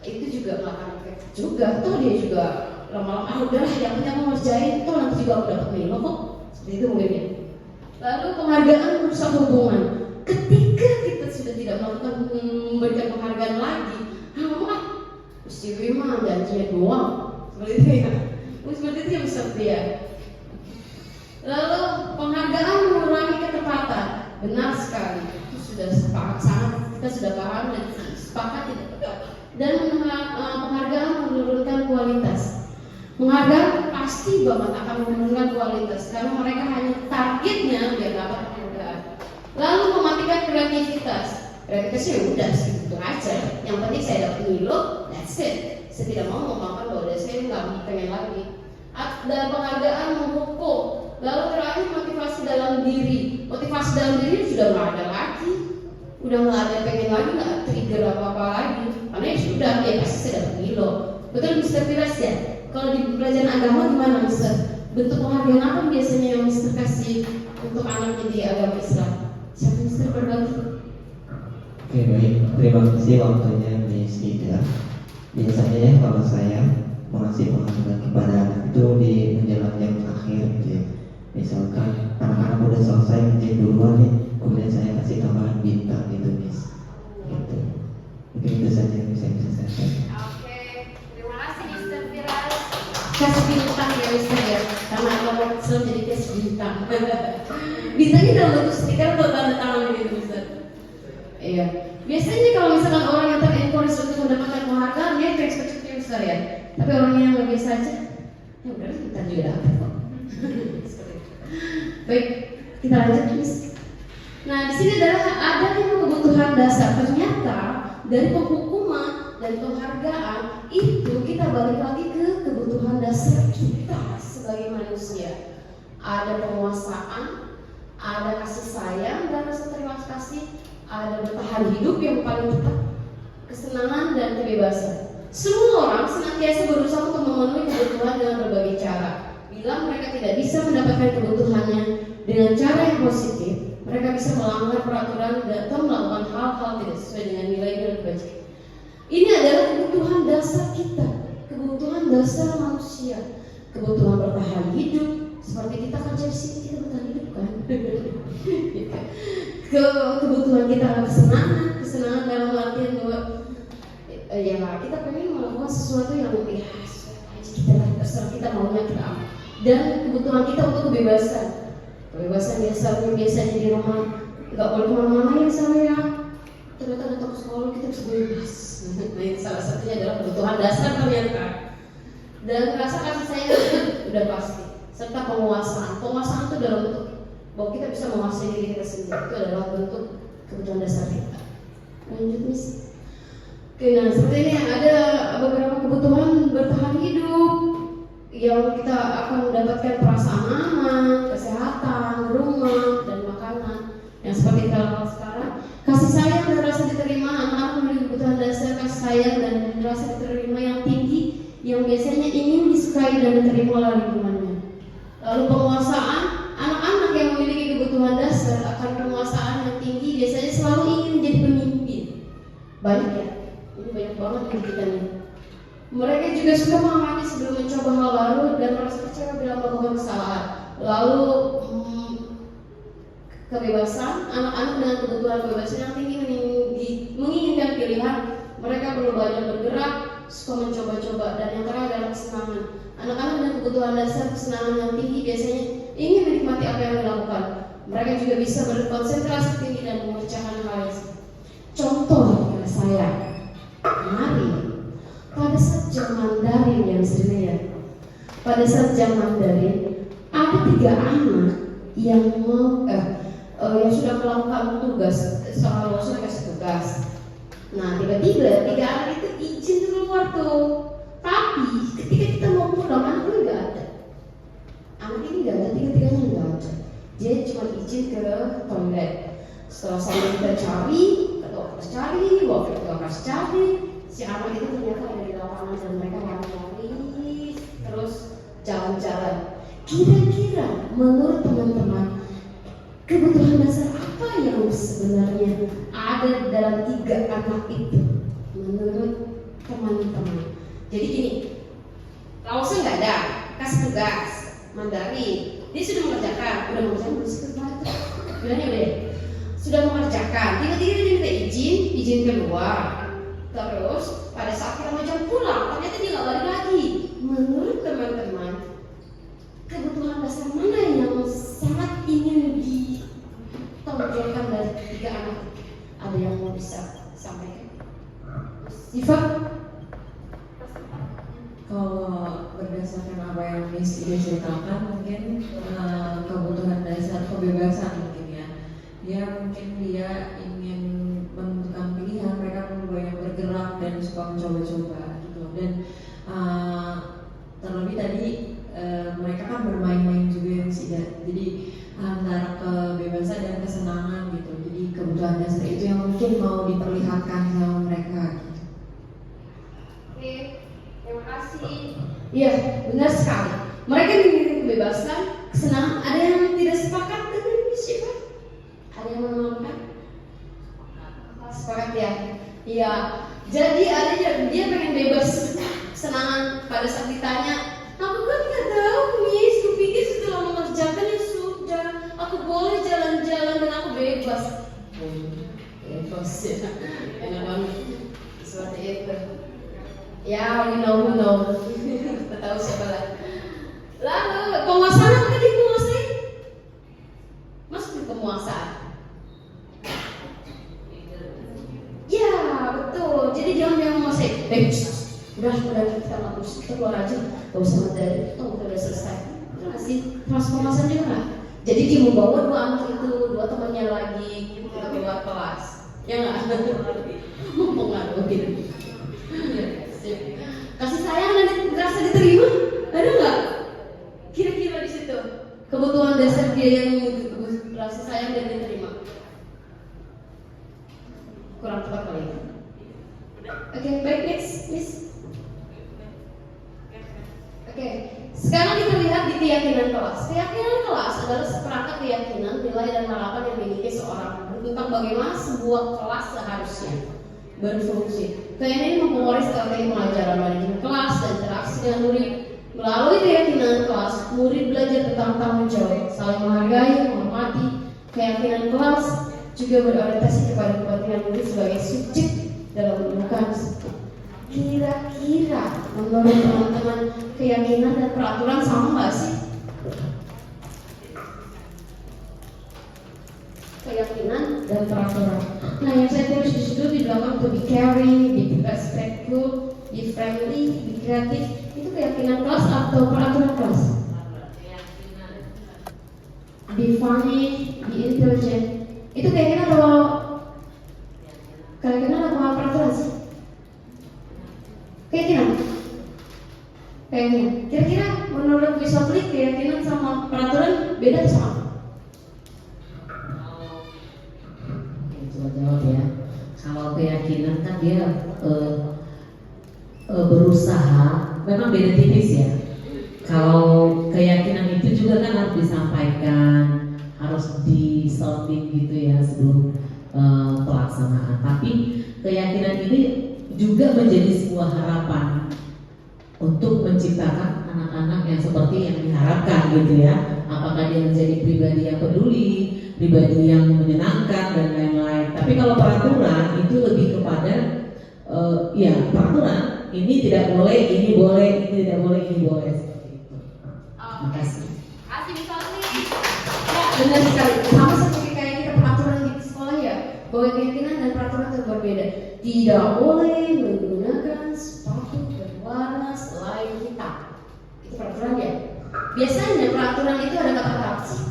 itu juga nggak akan efektif juga. Toh dia juga lama-lama udahlah yang penting mau ngerjain, toh nanti juga aku dapat Milo kok. Seperti itu mungkin ya. Lalu penghargaan merusak hubungan. Ketika kita sudah tidak melakukan memberikan penghargaan lagi, mesti mah janjinya doang. Seperti itu ya. Seperti itu yang bisa dia. Lalu penghargaan mengurangi ketepatan. Benar sekali. Itu sudah sangat kita sudah paham dan sepakat tidak tepat. Dan penghargaan menurunkan kualitas. Penghargaan pasti banget akan menurunkan kualitas karena mereka hanya targetnya biar dapat penghargaan. Lalu mematikan kreativitas. Kreativitasnya udah segitu aja. Yang penting saya dapat Milo, that's it. Saya tidak mau memakan bahwa saya nggak pengen lagi. Dan penghargaan menghukum. Lalu terakhir motivasi dalam diri. Motivasi dalam diri sudah nggak ada lagi. Udah nggak ada pengen lagi, nggak trigger apa-apa lagi. Karena ya sudah, ya pasti saya dapat Milo. Betul Mr. Firas ya? Kalau di pelajaran agama gimana Mr? Bentuk penghargaan apa biasanya yang Mr. kasih untuk anaknya di agama Islam? Siapa Mr. berbagi?
Oke baik, terima kasih waktunya Miss Ida. Biasanya ya kalau saya mengasih penghargaan kepada anak itu di menjelang jam akhir gitu ya. Misalkan anak-anak udah selesai ngerjain duluan nih, kemudian saya kasih tambahan bintang gitu Miss. Gitu. Mungkin itu saja yang bisa saya sampaikan.
Oke, terima kasih Mr. Firas.
Kasih bintang ya Mr. ya. Karena agama Islam jadi kasih bintang. Bintangnya dalam bentuk stiker atau tanda tangan gitu Mr. Iya. Biasanya kalau misalkan orang yang ter-encourage untuk mendapatkan penghargaan, dia expect-nya besar ya. Tapi orang yang lebih biasa aja, ya udah kita juga dapat kok. Baik, kita lanjut Miss. Nah di sini adalah ada kebutuhan dasar. Ternyata dari penghukuman dan penghargaan itu kita balik lagi ke kebutuhan dasar kita sebagai manusia. Ada penguasaan, ada kasih sayang dan rasa terima kasih, ada bertahan hidup yang paling tepat, kesenangan dan kebebasan. Semua orang senantiasa berusaha untuk memenuhi kebutuhan dengan berbagai cara. Bila mereka tidak bisa mendapatkan kebutuhannya dengan cara yang positif, mereka bisa melanggar peraturan atau melakukan hal-hal tidak sesuai dengan nilai dan kebajikan. Ini adalah kebutuhan dasar kita, kebutuhan dasar manusia, kebutuhan bertahan hidup. Seperti kita kerja di sini kita bertahan hidup kan? Kebutuhan kita kesenangan dalam artian bahwa ya kita pengen melakukan sesuatu yang ya kita lah terserah kita maunya kita ambil. Dan kebutuhan kita untuk kebebasan biasanya di rumah nggak boleh kemana-mana ya saya. Ternyata datang ke sekolah kita bisa bebas. Nah ini salah satunya adalah kebutuhan dasar ternyata. Dan rasa kasih sayang udah pasti. Serta penguasaan itu dalam bentuk bahwa kita bisa menguasai diri kita sendiri, itu adalah bentuk kebutuhan dasar kita. Lanjut Miss. Oke, nah seperti ini ada beberapa kebutuhan bertahan hidup yang kita akan mendapatkan perasaan aman, kesehatan, rumah, dan makanan. Yang seperti kalau sekarang, kasih sayang dan rasa diterima, anak-anak memiliki kebutuhan dasar kasih sayang dan rasa diterima yang tinggi, yang biasanya ingin disukai dan diterima oleh lingkungannya. Lalu penguasaan, anak-anak yang memiliki kebutuhan dasar akan penguasaan yang tinggi biasanya selalu ingin menjadi pemimpin. Banyak ya, ini banyak banget di kita nih. Mereka juga suka mengamati sebelum mencoba hal baru dan merasa percaya bila melakukan kesalahan. Lalu kebebasan, anak-anak dengan kebutuhan kebebasan yang tinggi menginginkan pilihan. Mereka perlu banyak bergerak, suka mencoba-coba, dan yang terakhir adalah kesenangan. Anak-anak dengan kebutuhan dasar kesenangan yang tinggi biasanya ingin menikmati apa yang dilakukan. Mereka juga bisa berkonsentrasi tinggi dan mengerjakan hal yang contoh yang saya, mari pada saat jam Mandarin yang sebenarnya, pada saat jam Mandarin ada 3 anak yang yang sudah melakukan tugas, soal sudah kasih tugas. Nah tiba-tiba 3 anak itu izin keluar tuh, tapi ketika kita mau pulang anak itu nggak ada. Anak ini nggak ada, 3-tiganya nggak ada. Dia cuma izin ke toilet. Setelah saya kita cari, ketua cari, wakil ketua cari, si anak itu ternyata ada di lapangan dan mereka lari-lari terus jalan-jalan. Kira-kira menurut teman-teman kebutuhan dasar apa yang sebenarnya ada dalam 3 anak itu menurut teman-teman? Jadi gini, Laosnya nggak ada, kasih tugas Mandarin, dia sudah mengerjakan, belum sih kemarin? Bilangnya udah, sudah mengerjakan. Tiba-tiba dia minta izin keluar. Terus pada saat kita mau jam pulang, ternyata dia nggak balik lagi. Menurut teman-teman, kebutuhan dasar mana yang sangat ingin ditonjolkan dari 3 anak? Ada yang mau bisa sampaikan? Sifat?
Kalau berdasarkan apa yang Miss Ida ceritakan, mungkin kebutuhan dasar kebebasan mungkin ya. Dia ingin menentukan pilihan, mereka perlu banyak bergerak dan suka mencoba-coba gitu. Dan terlebih tadi mereka kan bermain-main juga ya Miss Ida. Jadi antara kebebasan dan kesenangan gitu. Jadi kebutuhan dasar itu yang mungkin mau diperlihatkan sama mereka gitu.
Oke. Terima kasih. Iya, benar sekali. Mereka memiliki kebebasan, kesenangan. Ada yang tidak sepakat dengan misi, Pak? Ada yang menolak? Sepakat ya. Iya. Jadi ada dia pengen bebas, kesenangan. Pada saat ditanya, aku kan nggak tahu, Miss. Kupikir setelah mengerjakan ya sudah. Aku boleh jalan-jalan dan aku bebas. Bebas ya. Enak banget. Seperti itu. Ya, we know. Kita tahu siapa lagi. Lalu penguasaan apa tadi penguasaan? Masuk di penguasaan. Ya, betul. Jadi jangan yang menguasai. Udah kita ngapus, kita keluar aja. Gak usah materi. Udah selesai. Terima kasih. Transformasi juga nggak? Jadi dia membawa 2 anak itu, 2 temannya lagi kita keluar kelas. Ya nggak? Mempengaruhi. Kasih sayang dan rasa diterima ada nggak? Kira-kira di situ kebutuhan dasar dia yang rasa sayang dan diterima. Kurang tepat kali. Oke, baik next, Miss. Oke, sekarang kita lihat di keyakinan kelas. Keyakinan kelas adalah seperangkat keyakinan, nilai dan harapan yang dimiliki seorang guru tentang bagaimana sebuah kelas seharusnya berfungsi. Keyakinan ini mempengaruhi strategi pelajaran manajemen kelas dan interaksi dengan murid. Melalui keyakinan kelas, murid belajar tentang tanggung jawab, saling menghargai, menghormati. Keyakinan kelas juga berorientasi kepada kepentingan murid sebagai subjek dalam menemukan. Kira-kira menurut teman-teman keyakinan dan peraturan sama nggak sih? Keyakinan dan peraturan. Nah, yang saya tulis di situ dibilang to be caring, be respectful, be friendly, be creative. Itu keyakinan kelas atau peraturan kelas? Be funny, be intelligent. Itu keyakinan atau peraturan sih? keyakinan. Kira-kira menurut Miss Otli keyakinan sama peraturan beda atau sama?
Oke, coba jawab ya. Kalau keyakinan kan dia berusaha, memang beda tipis ya. Kalau keyakinan itu juga kan harus disampaikan, harus disounding gitu ya sebelum pelaksanaan. Tapi keyakinan ini juga menjadi sebuah harapan untuk menciptakan anak-anak yang seperti yang diharapkan gitu ya. Apakah dia menjadi pribadi yang peduli, pribadi yang menyenangkan dan lain-lain. Tapi kalau peraturan itu lebih kepada ya peraturan ini tidak boleh, ini boleh, ini tidak boleh, ini boleh seperti itu. Terima kasih.
Kasih Miss Otli.
Ya, benar sekali. Sama seperti kayak kita peraturan di sekolah ya, bahwa keyakinan dan peraturan itu berbeda. Tidak boleh menggunakan sepatu berwarna selain hitam. Itu peraturan ya. Biasanya peraturan itu ada kata-kata apa sih?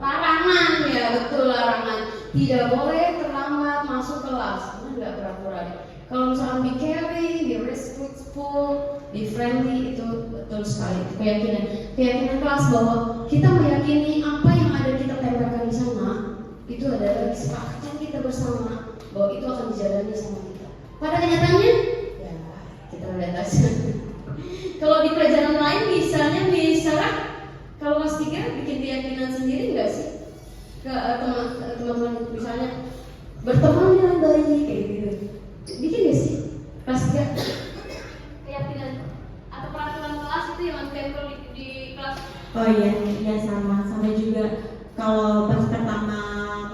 Larangan ya, betul larangan. Tidak boleh terlambat masuk kelas. Itu enggak peraturan. Kalau misalkan be caring, be respectful, be friendly, itu betul sekali. Itu keyakinan. Keyakinan kelas bahwa kita meyakini apa yang ada kita tempelkan di sana itu adalah kesepakatan kita bersama bahwa itu akan dijalani sama kita. Pada kenyataannya, ya kita lihat aja. Kalau di pelajaran lain misalnya kalau kelas 3 bikin keyakinan sendiri nggak sih ke teman-teman misalnya berteman dengan baik kayak gitu, bikin nggak sih kelas 3?
Keyakinan atau peraturan kelas itu yang tempel di kelas.
Oh iya sama juga. Kalau pas pertama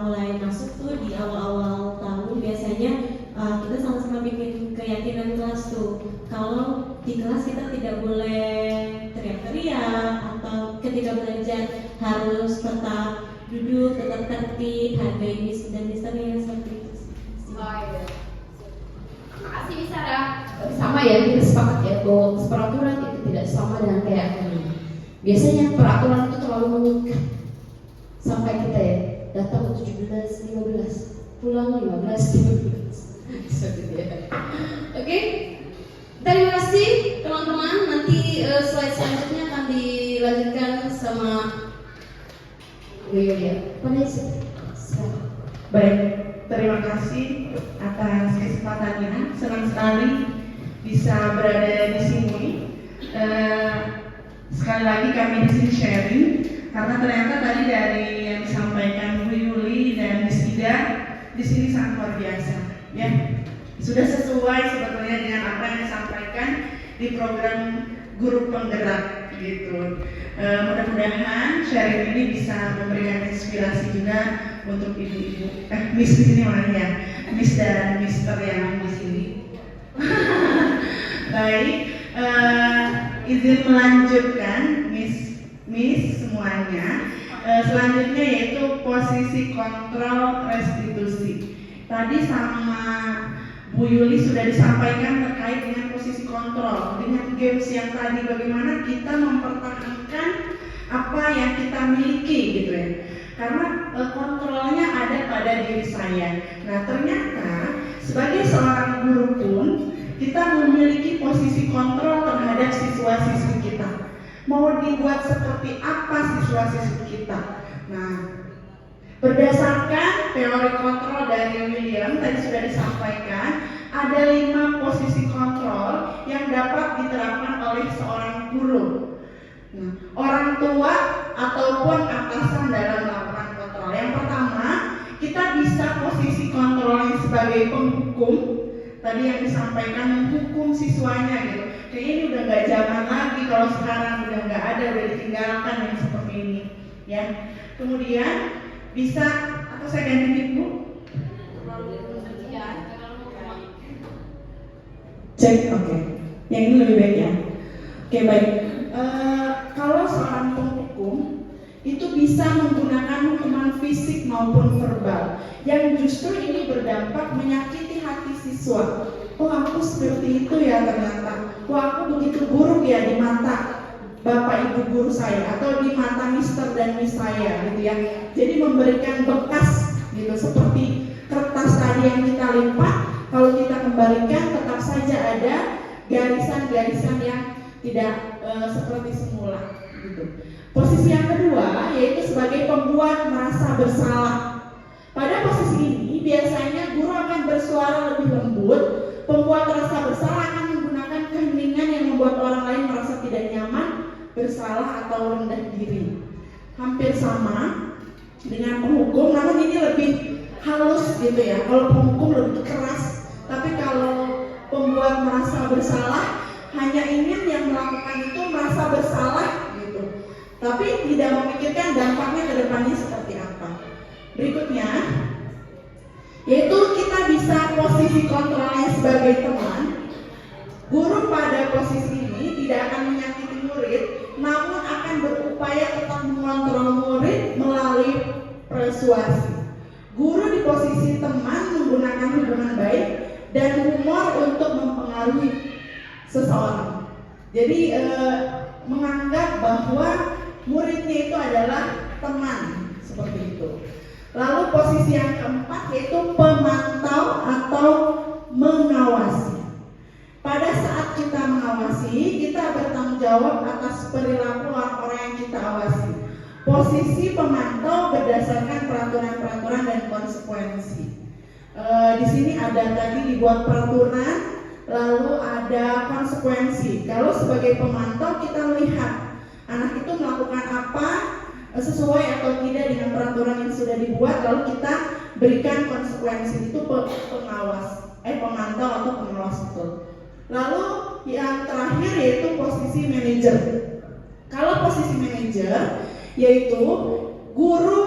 mulai masuk tuh di awal-awal tahun biasanya kita sama-sama bikin keyakinan kelas tuh. Kalau di kelas kita tidak boleh teriak-teriak atau ketika belajar harus tetap duduk, tetap tertib, hargai miss dan misternya seperti itu sih.
Oh iya. Makasih Miss Sarah.
Sama ya, kita sepakat ya bahwa peraturan itu tidak sama dengan keyakinan. Biasanya peraturan itu terlalu mengikat sampai kita ya datang 17, 15, pulang 15, 12. Oke, terima kasih teman-teman. Nanti slide selanjutnya akan dilanjutkan sama Bu Yulia.
Baik, terima kasih atas kesempatannya. Senang sekali bisa berada di sini. Sekali lagi kami di sini sharing karena ternyata tadi dari yang disampaikan Bu Yuli dan Miss Ida di sini sangat luar biasa, ya. Sudah sesuai sebetulnya dengan apa yang disampaikan di program Guru Penggerak gitu. Mudah-mudahan sharing ini bisa memberikan inspirasi juga untuk ibu-ibu, Miss di sini mana ya, Miss dan Mister yang di sini. Baik, izin melanjutkan Miss semuanya. Selanjutnya yaitu posisi kontrol restitusi. Tadi sama Bu Yuli sudah disampaikan terkait dengan posisi kontrol, dengan games yang tadi bagaimana kita mempertahankan apa yang kita miliki gitu ya. Karena kontrolnya ada pada diri saya. Nah ternyata sebagai seorang guru pun kita memiliki posisi kontrol terhadap siswa-siswi kita. Mau dibuat seperti apa siswa-siswi kita? Nah, berdasarkan teori kontrol dari William tadi sudah disampaikan, ada 5 posisi kontrol yang dapat diterapkan oleh seorang guru. Nah, orang tua ataupun atasan dalam melakukan kontrol. Yang pertama, kita bisa posisi kontrolnya sebagai penghukum. Tadi yang disampaikan menghukum siswanya gitu. Kayaknya ini udah nggak zaman lagi, kalau sekarang udah nggak ada, udah ditinggalkan yang seperti ini, ya. Kemudian bisa, atau saya ganti mic Bu? Cek, oke. Yang ini lebih baik ya. Oke baik. Kalau seorang penghukum itu bisa menggunakan hukuman fisik maupun verbal yang justru ini berdampak menyakiti hati siswa. Oh aku seperti itu ya ternyata. Wah aku begitu buruk ya di mata bapak ibu guru saya atau di mata mister dan miss saya gitu ya. Jadi memberikan bekas gitu seperti kertas tadi yang kita lipat, kalau kita kembalikan tetap saja ada garisan-garisan yang tidak seperti semula gitu. Posisi yang kedua yaitu sebagai pembuat merasa bersalah. Pada posisi ini biasanya guru akan bersuara lebih lembut. Pembuat rasa bersalah akan menggunakan keheningan yang membuat orang lain merasa tidak nyaman, bersalah atau rendah diri. Hampir sama dengan penghukum, namun ini lebih halus gitu ya. Kalau penghukum lebih keras, tapi kalau pembuat merasa bersalah hanya ingin yang melakukan itu merasa bersalah gitu, tapi tidak memikirkan dampaknya ke depannya seperti apa. Berikutnya yaitu kita bisa posisi kontrolnya sebagai teman. Guru pada posisi ini tidak akan menyakiti murid, namun akan berupaya tetap mengontrol murid melalui persuasi. Guru di posisi teman menggunakan hubungan baik dan humor untuk mempengaruhi seseorang. Jadi menganggap bahwa muridnya itu adalah teman, seperti itu. Lalu posisi yang keempat yaitu pemantau atau mengawasi. Pada saat kita mengawasi, kita bertanggung jawab atas perilaku orang-orang yang kita awasi. Posisi pemantau berdasarkan peraturan-peraturan dan konsekuensi. Di sini ada tadi dibuat peraturan, lalu ada konsekuensi. Kalau sebagai pemantau kita melihat anak itu melakukan apa, sesuai atau tidak dengan peraturan yang sudah dibuat, lalu kita berikan konsekuensi. Itu pemantau atau pengawas itu. Lalu yang terakhir yaitu posisi manajer. Kalau posisi manajer yaitu guru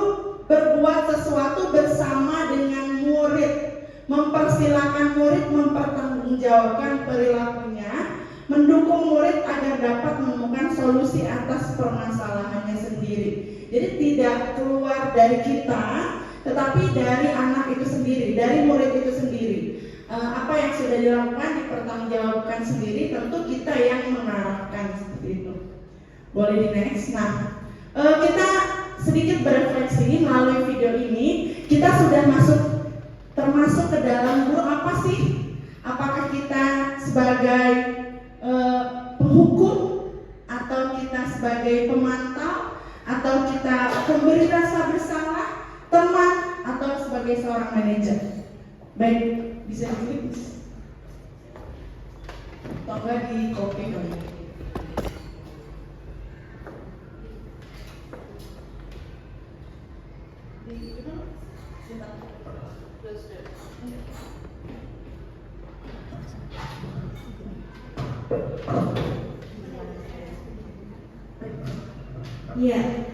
berbuat sesuatu bersama dengan murid, mempersilahkan murid mempertanggungjawabkan perilakunya, mendukung murid agar dapat menemukan solusi atas permasalahannya sendiri. Jadi tidak keluar dari kita, tetapi dari anak itu sendiri, dari murid itu sendiri. Apa yang sudah dilakukan dipertanggungjawabkan sendiri, tentu kita yang mengarahkan seperti itu. Boleh di next. Nah, kita sedikit berefleksi melalui video ini. Kita sudah termasuk ke dalam guru apa sih? Apakah kita sebagai penghukum, atau kita sebagai pemantau, atau kita pemberi rasa bersalah, teman, atau sebagai seorang manajer? Baik, bisa ditulis atau enggak di copy dong.
Iya,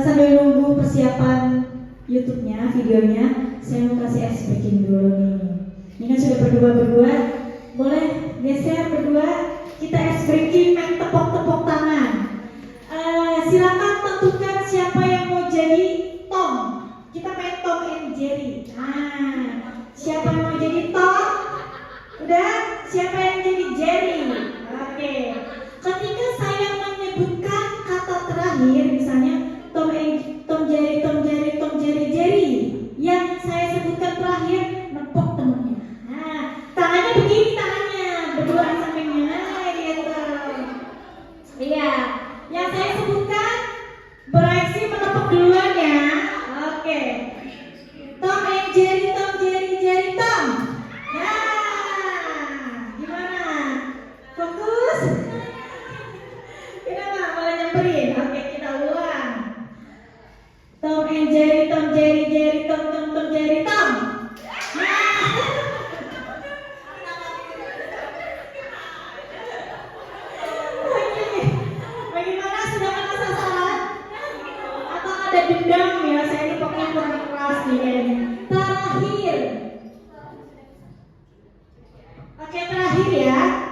sambil nunggu persiapan YouTube-nya, videonya, saya mau kasih ice breaking dulu nih. Ini kan sudah berdua, boleh geser berdua, kita ice breaking, main tepok-tepok tangan. Silakan tentukan siapa yang mau jadi Tom. Kita main Tom and Jerry. Siapa yang mau jadi Tom? Udah? Siapa yang jadi Jerry? Oke. Ketika saya menyebutkan kata terakhir, misalnya Tom Jerry, Jerry, yang saya sebutkan terakhir, nepok temennya. Tangannya begini, berdua sampingnya, gitu. Iya, yang saya sebutkan bereaksi menepuk duluan ya. Oke. Tom and Jerry, Jerry, Tom. Gimana? Fokus? Kenapa? Boleh nyamperin? Oke, kita ulang. Tom and Jerry, Jerry, Tom, Jerry, Tom. Bagaimana, sudah kena sasaran? Atau ada dendam ya? Saya ini pokoknya kurang keras nih. Terakhir. Oke, terakhir ya.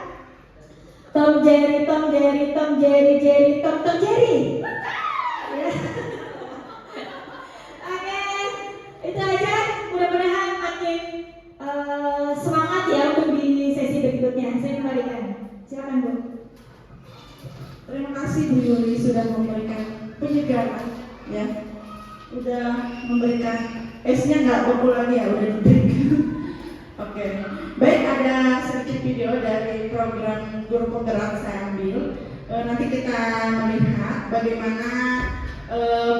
Tom Jerry, Jerry, Tom Jerry. Oke, itu aja. Mudah-mudahan makin semangat ya untuk di sesi berikutnya. Saya kembalikan. Silakan Bu.
Terima kasih Bu Yuli sudah memberikan penyegaran, ya. Udah memberikan esnya nggak beku lagi ya, udah diberikan. Oke, baik, ada sedikit video dari program Guru Penggerak saya ambil. Nanti kita melihat bagaimana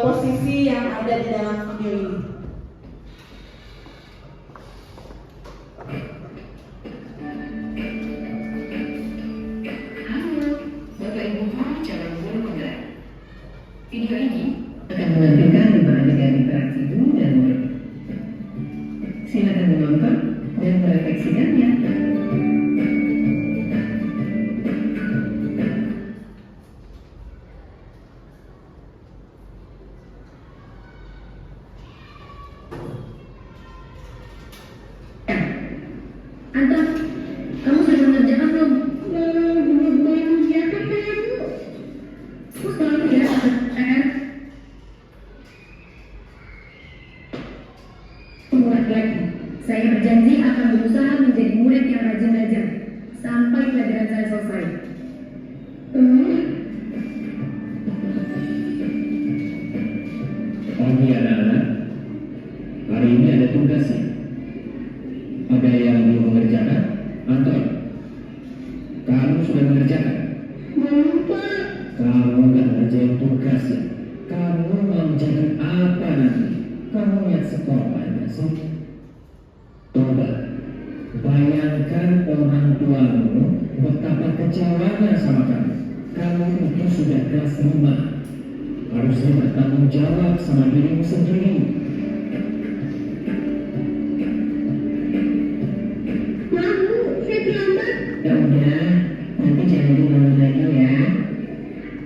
posisi yang ada di dalam video ini.
Halo, Bapak Ibu guru calon guru penggerak. Video ini akan menampilkan 5 adegan interaksi guru dan murid. Silakan menonton dan merefleksikannya. Anton, kamu sudah mengerjakan belum? Belum mengerjakan saya, Bu. Kalau tidak, tunggu lagi. Saya berjanji akan berusaha menjadi murid yang rajin belajar sampai pelajaran saya selesai.
Pagi anak-anak, hari ini ada tugasnya. Ada yang belum mengerjakan? Anton, kamu sudah mengerjakan?
Belum, Pak.
Kamu gak ngerjain tugasnya. Kamu mau jadi apa nanti? Kamu lihat sekolah besok. Coba bayangkan orang tuamu betapa kecewanya sama kamu. Kamu itu sudah kelas 5. Harusnya bertanggung jawab sama dirimu sendiri.
Ya udah, nanti jangan diulang lagi ya.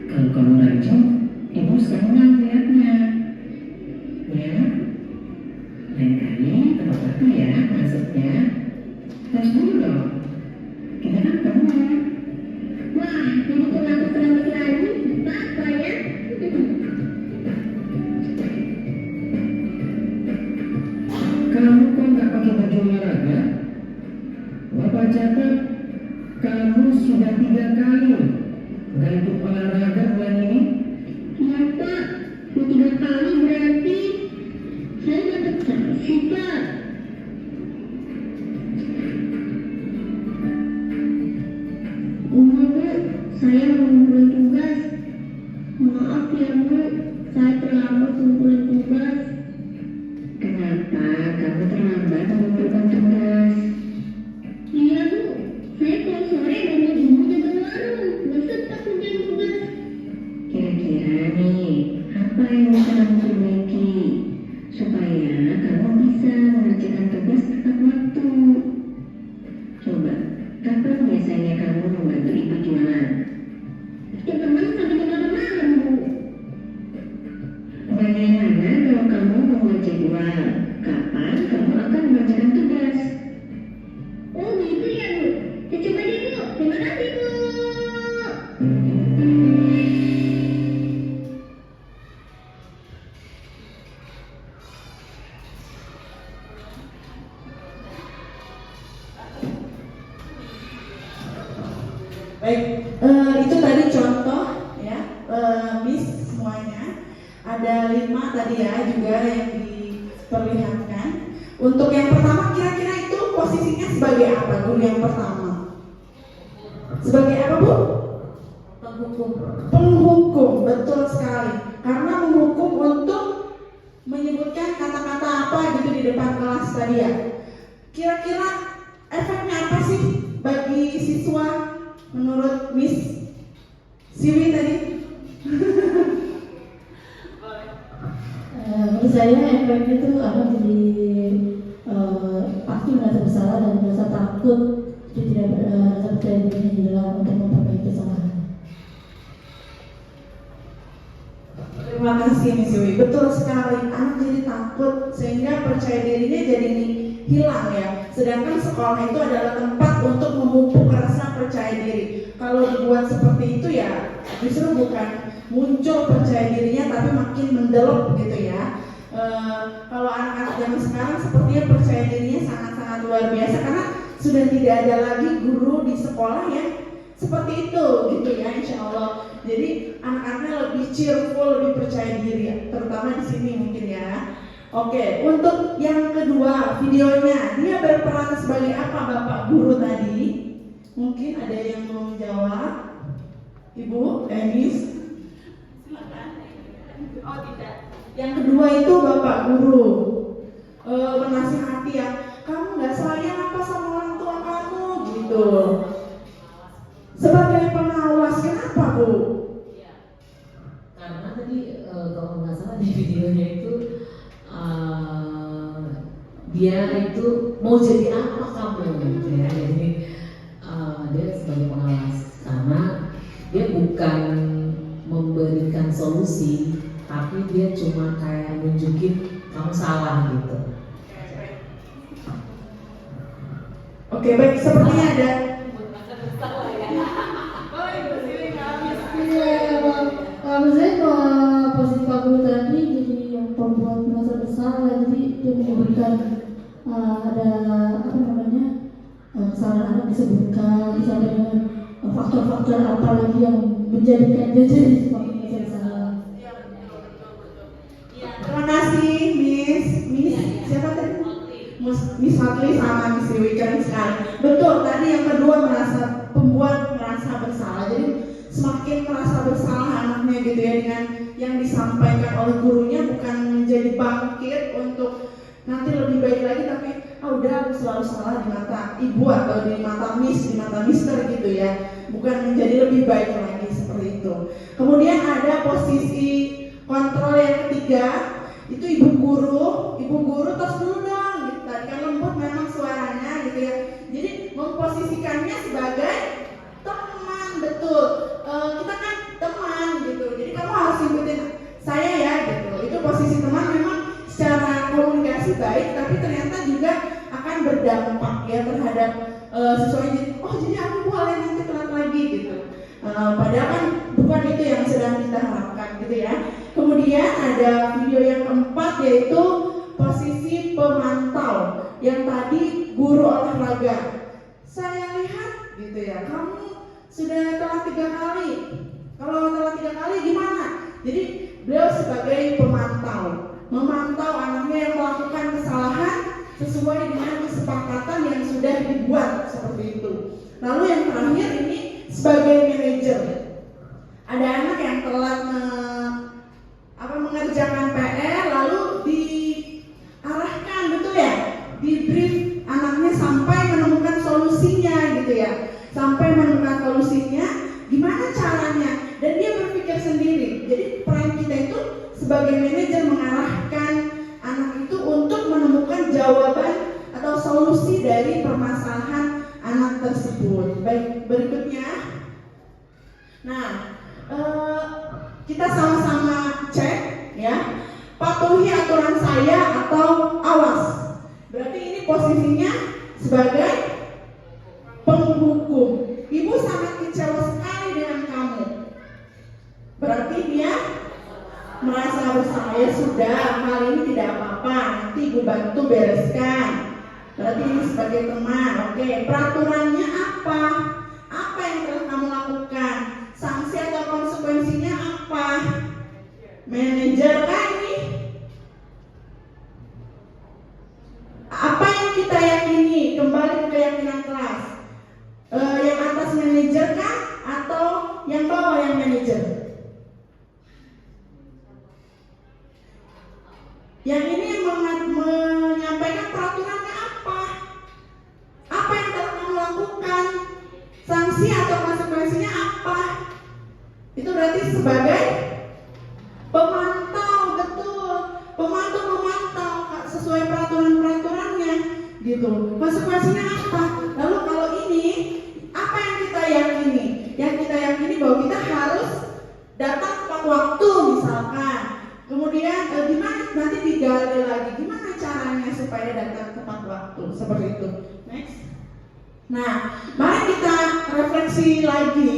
Kalau kamu rajin, ibu senang lihatnya. Ya, lain kali kalau aku ya masuknya tes dulu dong. Kita kan teman. Wah, ini kalau aku terlambat lagi, apa ya?
Kamu kok nggak pakai baju olahraga? Bapak catat, kamu sudah 3 kali nggak ikut olahraga bulan ini.
Ya Pak, 3 kali berarti saya dapat sanksi Pak. Bu, saya mau ngumpulin tugas. Maaf ya Bu, saya terlambat ngumpulin tugas. Kenapa kamu terlambat mengumpulkan tugas? Iya Bu, saya kalau sore banyak ibu jaga warung, nggak sempat ngerjain tugas. Kira-kira nih, apa yang bisa kamu perbaiki supaya kamu bisa mengerjakan tugas tepat waktu? Coba, kapan biasanya kamu membantu ibu jualan? Setiap malam sampai jam 8 malam Bu. Bagaimana kalau kamu membuat jadwal kapan kamu akan mengerjakan tugas? Oh gitu ya Bu, saya coba deh Bu, terima kasih Bu.
Baik, itu tadi contoh ya, Miss semuanya. Ada 5 tadi ya juga yang diperlihatkan. Untuk yang pertama kira-kira itu posisinya sebagai apa guru yang pertama? Sebagai apa Bu?
Penghukum.
Penghukum, betul sekali. Karena menghukum untuk menyebutkan kata-kata apa gitu di depan kelas tadi ya. Kira-kira efeknya apa sih bagi siswa menurut Miss Siwi tadi?
Menurut saya efeknya itu akan jadi pasti merasa bersalah dan merasa takut, dia tidak merasa percaya diri di dalam untuk memperbaiki kesalahan.
Terima kasih Miss Siwi, betul sekali. Anak jadi takut sehingga percaya dirinya jadi hilang ya. Sedangkan sekolah itu adalah tempat untuk memupuk rasa percaya diri. Kalau dibuat seperti itu ya justru bukan muncul percaya dirinya tapi makin mendelep gitu ya. Kalau anak-anak zaman sekarang sepertinya percaya dirinya sangat-sangat luar biasa karena sudah tidak ada lagi guru di sekolah yang seperti itu gitu ya, insya Allah. Jadi anak-anaknya lebih cheerful, lebih percaya diri, terutama di sini mungkin ya. Oke, untuk yang kedua videonya, dia berperan sebagai apa Bapak Guru tadi? Mungkin ada yang mau jawab? Ibu, Enis? Silakan. Oh tidak. Yang kedua itu Bapak Guru menasihati ya, kamu nggak sayang apa sama orang tua kamu gitu. Sebagai pengawas, kenapa Bu?
Karena tadi kalau nggak salah di videonya itu dia itu mau jadi apa kamu gitu ya. Jadi dia sebagai pengawas karena dia bukan memberikan solusi, tapi dia cuma kayak nunjukin kamu salah gitu.
Oke, baik, sepertinya ada.
Menurut saya posisi Pak Guru tadi jadi yang pembuat merasa bersalah, jadi dia menyebutkan ada apa namanya kesalahan anak disebutkan, misalnya dengan faktor-faktor apa lagi yang menjadikan dia jadi semakin merasa bersalah.
Terima kasih Miss siapa tadi? Miss Hatli sama Miss Dewi, keren sekali. Betul, tadi yang kedua pembuat merasa bersalah. Jadi semakin merasa bersalah anaknya gitu ya, dengan yang disampaikan oleh gurunya bukan menjadi bangkit untuk nanti lebih baik lagi, tapi udah aku selalu salah di mata ibu atau di mata Miss, di mata Mister gitu ya, bukan menjadi lebih baik lagi seperti itu. Kemudian ada posisi kontrol yang ketiga, itu ibu guru terus dulu dong gitu. Tadi kan lembut memang suaranya gitu ya, jadi memposisikannya sebagai teman. Betul, kita kan teman gitu, jadi kamu harus ikutin saya ya gitu. Itu posisi teman memang secara komunikasi baik, tapi ternyata juga akan berdampak ya terhadap sesuai. Jadi aku boleh nanti telat lagi gitu. Padahal kan bukan itu yang sedang kita harapkan gitu ya. Kemudian ada video yang keempat, yaitu posisi pemantau. Yang tadi guru olahraga, saya lihat gitu ya, kamu sudah telat 3 kali. Kalau telat 3 kali gimana? Jadi beliau sebagai pemantau, memantau anaknya yang melakukan kesalahan sesuai dengan kesepakatan yang sudah dibuat seperti itu. Lalu yang terakhir ini sebagai manajer, ada anak yang telat mengerjakan PR, lalu diarahkan, betul ya, di brief anaknya sampai menemukan solusinya gitu ya, sampai menemukan solusinya gimana caranya, dan dia berpikir sendiri. Jadi peran kita itu sebagai manajer mengarahkan anak itu untuk menemukan jawaban atau solusi dari permasalahan anak tersebut. Baik, berikutnya, nah kita sama-sama cek ya, patuhi aturan saya atau awas. Berarti ini posisinya sebagai penghukum. Ibu sangat kecewa sekali dengan kamu, berarti dia merasa bersalah. Ya sudah, hal ini tidak apa-apa, nanti ibu bantu bereskan. Berarti ini sebagai teman. Oke, peraturannya apa? Apa yang telah kamu lakukan? Sanksi atau konsekuensinya apa? Manajer kan ini? Apa yang kita yakini? Kembali ke keyakinan kelas. Yang atas manajer kan? Atau yang bawah yang manajer? Yang ini menyampaikan peraturannya apa? Apa yang telah kamu lakukan? Sanksi atau konsekuensinya apa? Itu berarti sebagai pemantau, betul. Pemantau sesuai peraturan-peraturannya gitu. Konsekuensinya apa? Lalu kalau ini, apa yang kita yakini? Yang kita yakini bahwa kita harus datang tepat waktu misalkan. Kemudian gimana nanti digali lagi, gimana caranya supaya datang tepat waktu, seperti itu. Next. Nah, mari kita refleksi lagi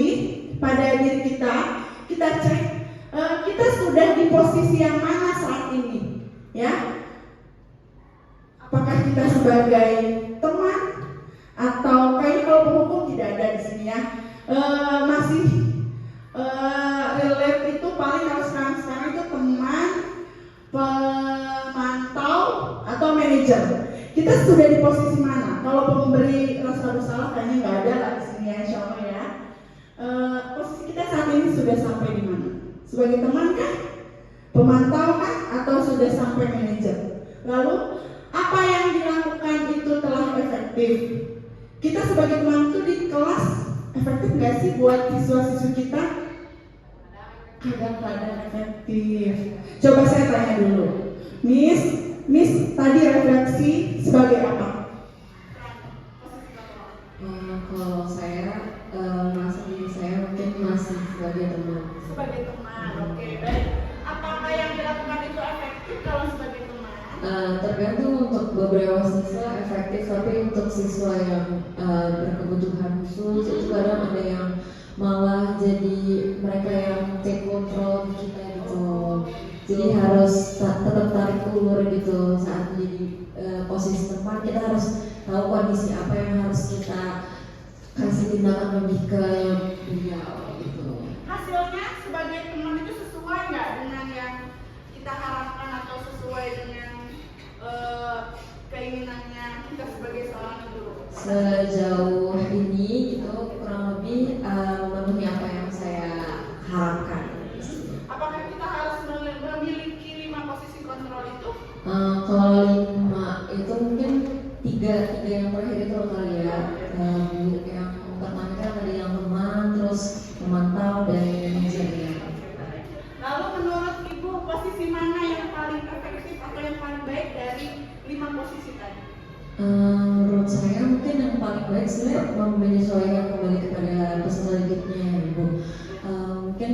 pada diri kita cek kita sudah di posisi yang mana saat ini, ya? Apakah kita sebagai teman atau kayaknya kalau penghukum tidak ada di sini ya? Masih relate itu paling kalau sekarang itu teman, pemantau manajer, kita sudah di posisi mana? Kalau pemberi rasa bersalah kayaknya nggak ada lah di sini ya, insya Allah ya. Posisi kita saat ini sudah sampai di mana? Sebagai teman kah? Pemantau kah? Atau sudah sampai manajer? Lalu apa yang dilakukan itu telah efektif? Kita sebagai teman itu di kelas efektif nggak sih buat siswa-siswi kita? Kadang-kadang efektif. Coba saya tanya dulu, Miss tadi refleksi sebagai apa?
Kalau saya merasa diri saya mungkin masih sebagai teman.
Sebagai teman, oke, baik. Apakah yang dilakukan itu efektif kalau sebagai teman?
Tergantung, untuk beberapa siswa efektif, tapi untuk siswa yang berkebutuhan khusus itu kadang ada yang malah jadi mereka yang take control kita gitu. Jadi harus tetap tarik ulur gitu saat di posisi teman. Kita harus tahu kondisi apa yang harus kita kasih tindakan lebih ke beliau gitu.
Hasilnya sebagai teman itu sesuai nggak dengan yang kita harapkan atau sesuai dengan keinginannya kita sebagai seorang guru?
Sejauh ini itu kurang lebih memenuhi apa yang saya harapkan.
Apakah kita harus memiliki 5 posisi kontrol itu?
Kalau 5 itu mungkin tiga yang terakhir itu kali ya. Yang pertama kan ada yang teman, terus memantau dan manajer ya.
Lalu menurut Ibu posisi mana yang paling efektif atau yang paling baik dari 5 posisi tadi?
Menurut saya mungkin yang paling baik sebenarnya menyesuaikan kembali kepada peserta didiknya ya Ibu. Mungkin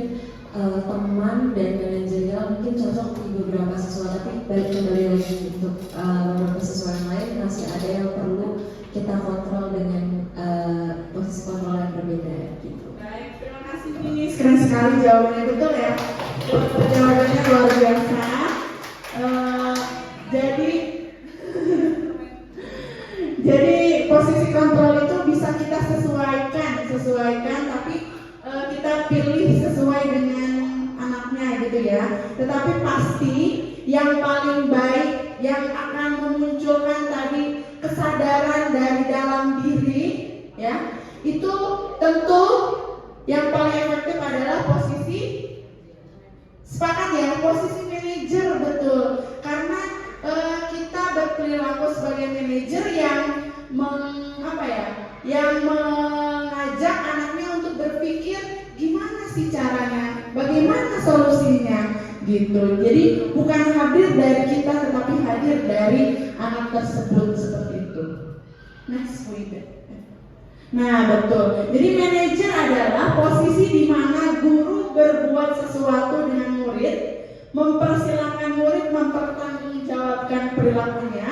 teman dan manajerial mungkin cocok di beberapa siswa, tapi balik kembali lagi untuk beberapa siswa yang lain masih ada yang perlu kita kontrol dengan posisi kontrol yang berbeda gitu.
Baik, terima kasih Miss. Keren sekali jawabannya, betul ya? Jawabannya luar biasa. Jadi posisi kontrol itu bisa kita sesuaikan, tapi kita pilih sesuai dengan anaknya gitu ya. Tetapi pasti yang paling baik yang akan memunculkan tadi kesadaran dari dalam diri ya, itu tentu yang paling efektif adalah posisi, sepakat ya, posisi manajer, betul. Karena kita berperilaku sebagai manajer yang mengajak anaknya untuk berpikir gimana sih caranya, bagaimana solusinya gitu. Jadi bukan hadir dari kita, tetapi hadir dari anak tersebut seperti itu. Next point. Nah betul. Jadi manajer adalah posisi di mana guru berbuat sesuatu dengan murid, mempersilahkan murid mempertanggungjawabkan perilakunya,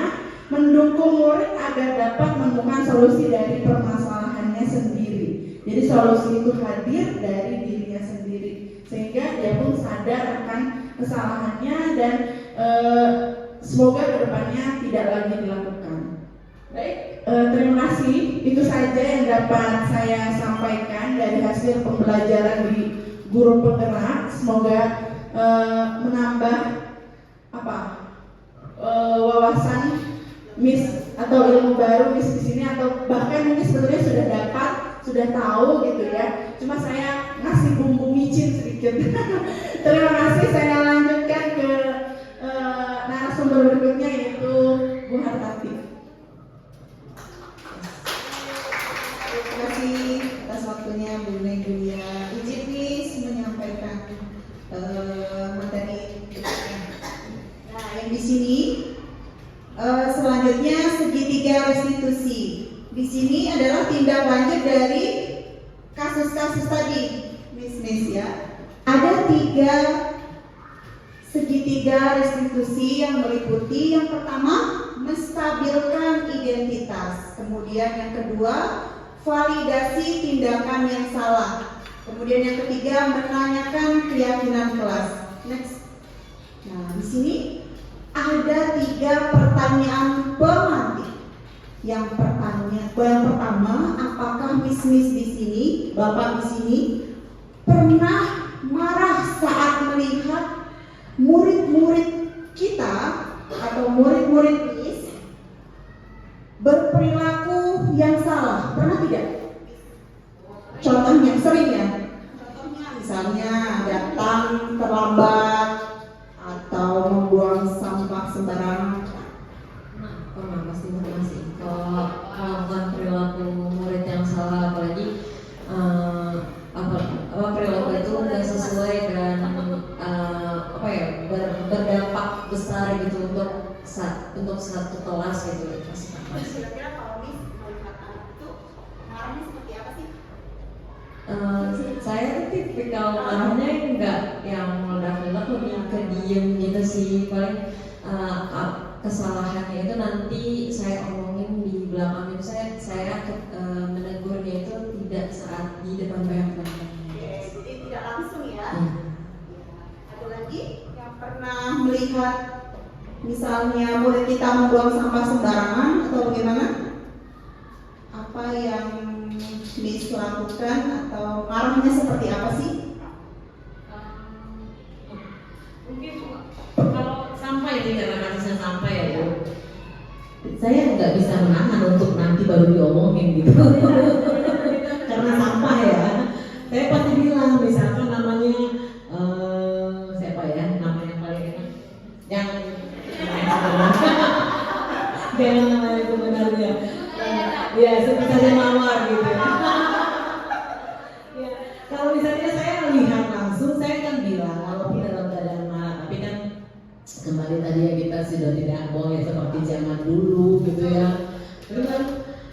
mendukung murid agar dapat menemukan solusi dari permasalahannya sendiri. Jadi solusi itu hadir dari dirinya sendiri, sehingga dia pun sadar akan kesalahannya dan semoga kedepannya tidak lagi dilakukan. Baik, terima kasih. Itu saja yang dapat saya sampaikan dari hasil pembelajaran di Guru Penggerak. Semoga menambah wawasan Miss atau ilmu baru Miss di sini, atau bahkan mungkin sebetulnya sudah tahu gitu ya. Cuma saya ngasih bumbu micin sedikit. Terima kasih. Saya lanjutkan ke narasumber berikutnya yaitu Bu Hartati.
Terima kasih atas waktunya Bu Julia. Izin Miss menyampaikan materi. Nah, yang di sini selanjutnya segitiga restitusi. Di sini adalah tindak lanjut dari kasus-kasus tadi, Miss ya. Ada 3 segitiga restitusi yang meliputi. Yang pertama, menstabilkan identitas. Kemudian yang kedua, validasi tindakan yang salah. Kemudian yang ketiga, menanyakan keyakinan kelas. Next. Nah, di sini ada 3 pertanyaan pemantik. Yang pertama, apakah Miss di sini, Bapak di sini pernah marah saat melihat murid-murid kita atau murid-murid Miss
kelas gitu kasih nafas.
Kira-kira kalau Miss melihat anak itu marahnya seperti apa sih?
Saya tuh tipikal marahnya enggak yang meledak-ledak, lebih ke diem gitu sih. Paling kesalahannya itu nanti saya omongin di belakang itu, saya menegurnya itu tidak saat di depan banyak teman.
Jadi tidak langsung ya. Ada lagi yang pernah melihat misalnya murid kita membuang sampah sembarangan atau bagaimana? Apa yang Miss lakukan atau marahnya seperti apa sih?
Mungkin kalau sampai nih, karena kasusnya sampai ya Bu, saya nggak bisa menahan untuk nanti baru diomongin gitu. Karena sampah ya, saya pasti bilang misalkan namanya siapa ya, nama yang paling enak, jangan nama yang sebenarnya, ya seperti mawar gitu. Ya, kalau misalnya saya melihat langsung, saya kan bilang walaupun dalam keadaan marah, tapi kan kembali tadi ya, kita sudah tidak boleh seperti zaman dulu gitu ya. Itu kan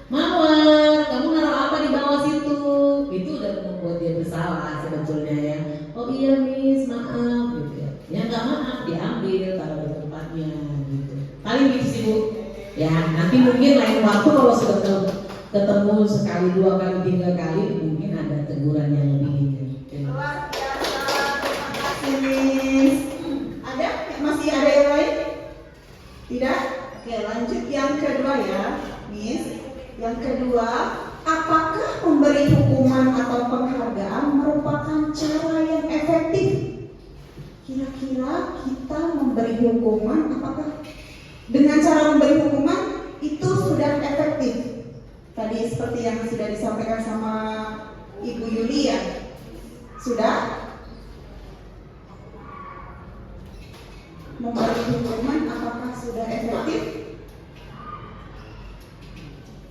mawar, kamu naruh apa di bawah situ? Itu udah membuat dia bersalah sebetulnya ya. Oh iya Miss, maaf gitu ya. Ya nggak maaf, diambil taruh di tempatnya gitu. Paling gitu sih Bu. Ya nanti mungkin lain waktu kalau sudah ketemu sekali, 2 kali, 3 kali, mungkin ada teguran yang lebih gitu.
Luar biasa, terima kasih Miss. Ada? Masih ada yang lain? Tidak? Oke, lanjut yang kedua ya Miss. Yang kedua, apakah memberi hukuman atau penghargaan merupakan cara yang efektif? Kira-kira kita memberi hukuman, apakah dengan cara memberi hukuman itu sudah efektif? Tadi seperti yang sudah disampaikan sama Ibu Yulia, sudah? Memberi hukuman apakah sudah efektif?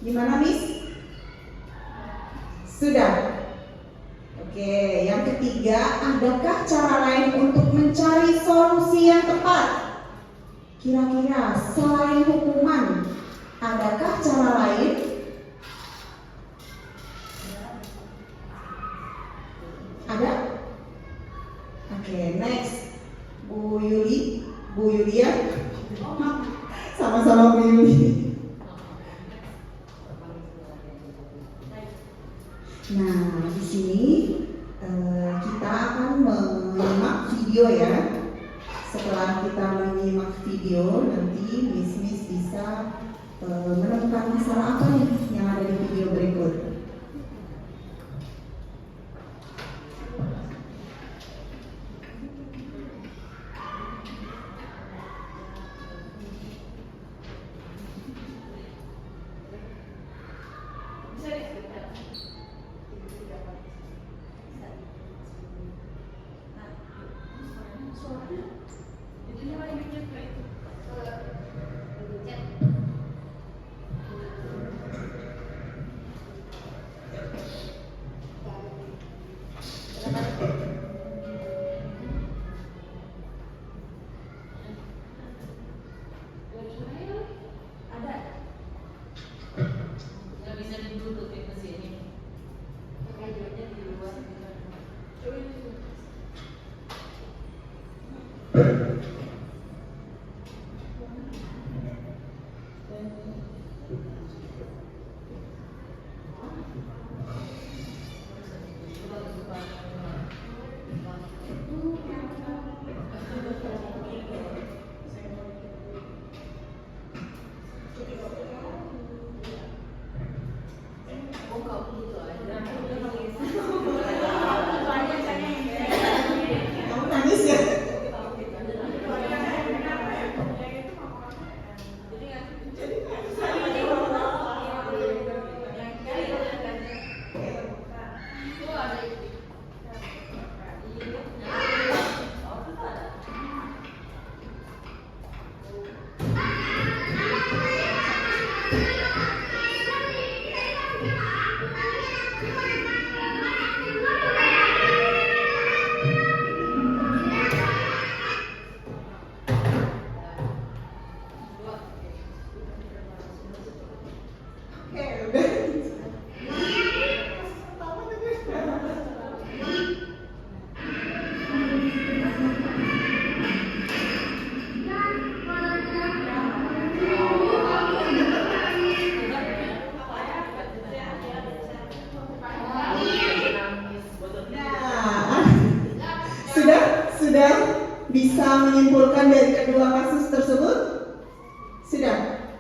Gimana Miss? Sudah? Oke, yang ketiga, adakah cara lain untuk mencari solusi yang tepat? Kira-kira selain hukuman, adakah cara lain? Ada? Oke, next. Bu Yuli, Bu Yulia. Sama-sama Bu Yuli. Nah, di sini kita akan menyimak video ya. Setelah kita menyimak video, nanti Miss bisa menemukan masalah apa nih yang ada di video berikut.
Nggak bisa ditutup ke sini.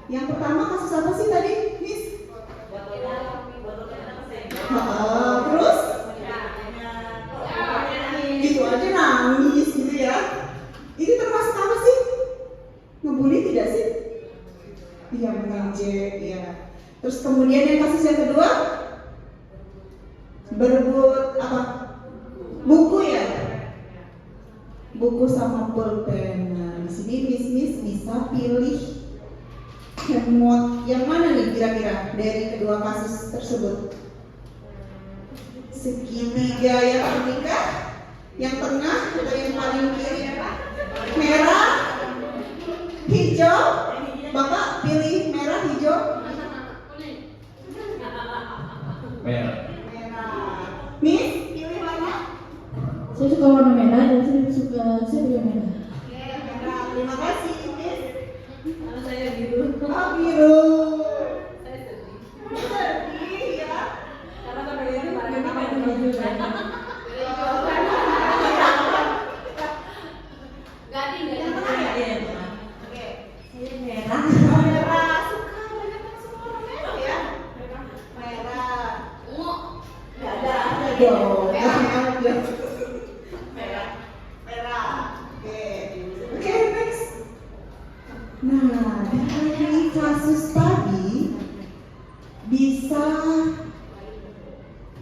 Yang pertama kasus apa sih tadi, Miss? Terus? Gitu aja nangis gitu ya. Ini termasuk apa sih? Ngebully tidak sih? Iya, mengejek ya. Terus kemudian yang kasus yang kedua, berebut apa? Buku ya? Buku sama pulpen. Nah, di sini Miss bisa pilih yang mana nih kira-kira dari kedua kasus tersebut? Segitiga yang meningkat, yang tengah atau yang paling kiri? Merah, hijau. Bapak pilih merah, hijau?
Merah.
Miss pilih mana?
Saya suka warna merah dan saya pilih merah.
Merah. Terima kasih, Miss.
Kalau saya biru.
Oh, biru.
Saya sedih.
Sedih ya.
Karena kalau itu pakai baju
Ganti.
Yang tengah ya?
Iya.
Oke.
Saya merah.
Merah. Suka banyak yang suka warna merah ya? Merah.
Ungu.
Nggak ada dong. Merah. Merah. Oke, next. Nah, dari kasus tadi bisa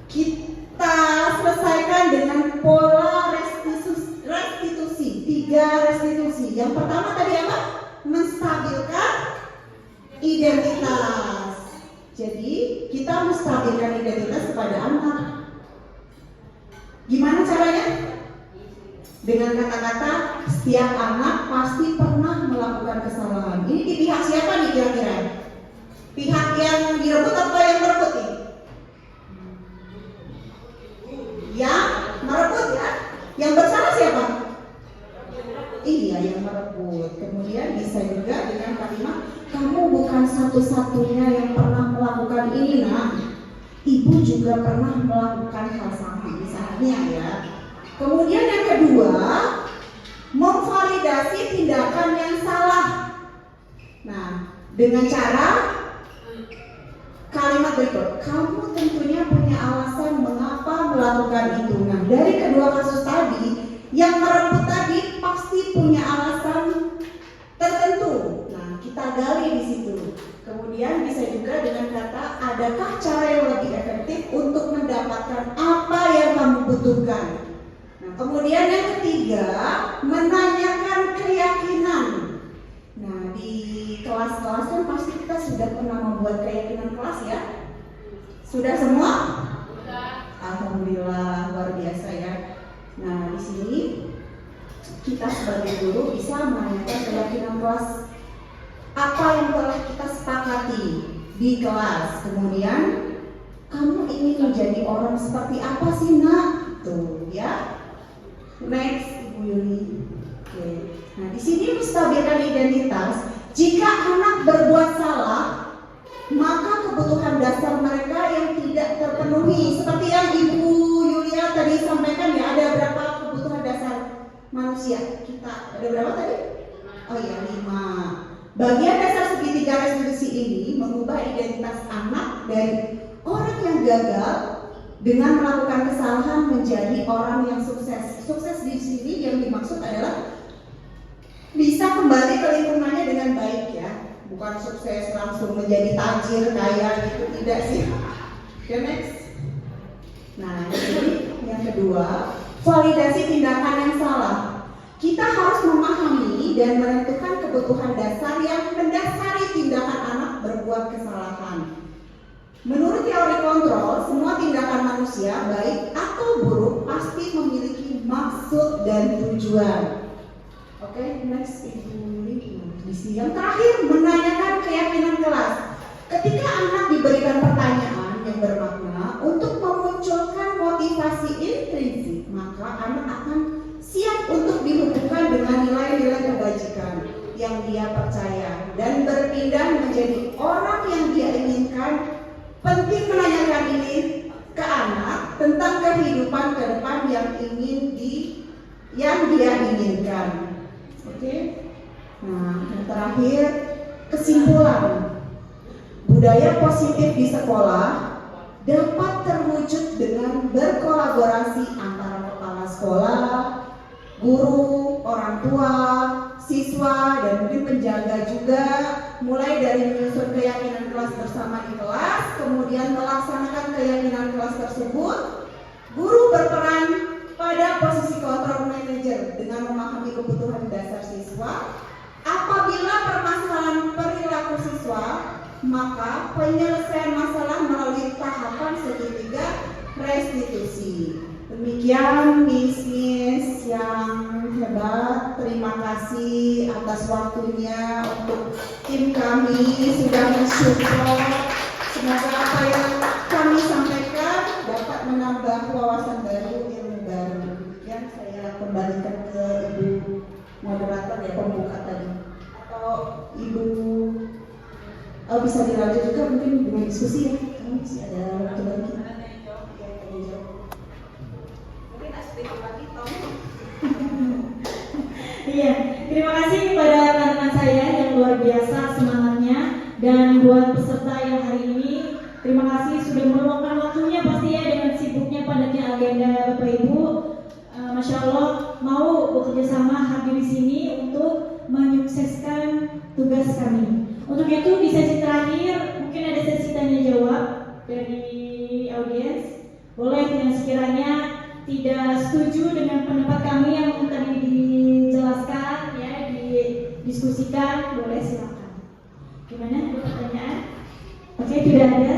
kita selesaikan dengan pola restitusi. 3 restitusi. Yang pertama tadi apa? Menstabilkan identitas. Jadi kita menstabilkan identitas kepada anak. Gimana caranya? Dengan kata-kata setiap anak pasti pernah melakukan kesalahan. Ini di pihak siapa nih kira-kira? Pihak yang direbut atau yang merebut nih? Yang merebut ya? Yang bersalah siapa? Iya, yang merebut. Kemudian bisa juga dengan kalimat, kamu bukan satu-satunya yang pernah melakukan ini, nak. Ibu juga pernah melakukan hal sama, misalnya ya. Kemudian yang kedua, memvalidasi tindakan yang salah. Nah, dengan cara kalimat berikut, kamu tentunya punya alasan mengapa melakukan itu. Nah, dari kedua kasus tadi, yang merebut tadi pasti punya alasan tertentu. Nah, kita gali di situ. Kemudian bisa juga dengan kata, adakah cara yang lebih efektif untuk mendapatkan apa yang kamu butuhkan? Nah, kemudian yang ketiga, menanyakan keyakinan. Nah, di kelas-kelas kan pasti kita sudah pernah membuat keyakinan kelas ya? Sudah semua?
Sudah.
Alhamdulillah, luar biasa ya. Nah, di sini kita sebagai guru bisa menanyakan keyakinan kelas apa yang telah kita sepakati di kelas. Kemudian kamu ingin menjadi orang seperti apa sih, nak? Tuh ya. Next, Ibu Yuni. Oke. Nah, di sini menstabilkan identitas. Jika anak berbuat salah, maka kebutuhan dasar mereka yang tidak terpenuhi, seperti yang Ibu Yulia tadi sampaikan ya, ada berapa kebutuhan dasar manusia kita? Ada berapa tadi? Oh iya, 5. Bagian dasar segitiga restitusi ini mengubah identitas anak dari orang yang gagal dengan melakukan kesalahan menjadi orang yang sukses. Sukses di sini yang dimaksud adalah bisa kembali ke lingkungannya dengan baik ya. Bukan sukses langsung menjadi tajir, kaya gitu, tidak sih. Okay, next. Nah, ini yang kedua, validasi tindakan yang salah. Kita harus memahami dan menentukan kebutuhan dasar yang mendasari tindakan anak berbuat kesalahan. Menurut teori kontrol, semua tindakan manusia, baik atau buruk, pasti memiliki maksud dan tujuan. Oke, next Ibu Yuli. Yang terakhir, menanyakan keyakinan kelas. Ketika anak diberikan pertanyaan yang bermakna untuk memunculkan motivasi intrinsik, maka anak akan siap untuk dihubungkan dengan nilai-nilai kebajikan yang dia percaya dan berpindah menjadi orang yang dia inginkan. Penting menanyakan ini ke anak tentang kehidupan ke depan yang dia inginkan. Oke. Nah, yang terakhir, Kesimpulan, budaya positif di sekolah dapat terwujud dengan berkolaborasi antara kepala sekolah, guru, orang tua, siswa, dan mungkin penjaga juga, mulai dari menyusun keyakinan kelas bersama di kelas, kemudian melaksanakan keyakinan kelas tersebut. Guru berperan pada posisi control manager dengan memahami kebutuhan dasar siswa. Apabila permasalahan perilaku siswa, maka penyelesaian masalah melalui tahapan segitiga restitusi. Demikian Miss yang hebat, terima kasih atas waktunya untuk tim kami sudah mensupport. Semoga apa yang kami sampaikan dapat menambah wawasan baru, ilmu baru. Yang saya kembalikan ke Ibu moderator ya, pembuka tadi, atau Ibu bisa dilanjut juga mungkin dengan diskusi ya, karena masih ada waktu lagi.
Iya, terima kasih kepada rekan-rekan saya yang luar biasa semangatnya, dan buat peserta yang hari ini, terima kasih sudah meluangkan waktunya pasti ya dengan sibuknya padatnya agenda Bapak Ibu. Masya Allah mau bekerja sama hadir di sini untuk menyukseskan tugas kami. Untuk itu di sesi terakhir mungkin ada sesi tanya jawab dari audiens. Boleh yang sekiranya tidak setuju dengan pendapat kami yang tadi dijelaskan ya, didiskusikan, boleh silakan. Gimana pertanyaan? Oke, tidak ada.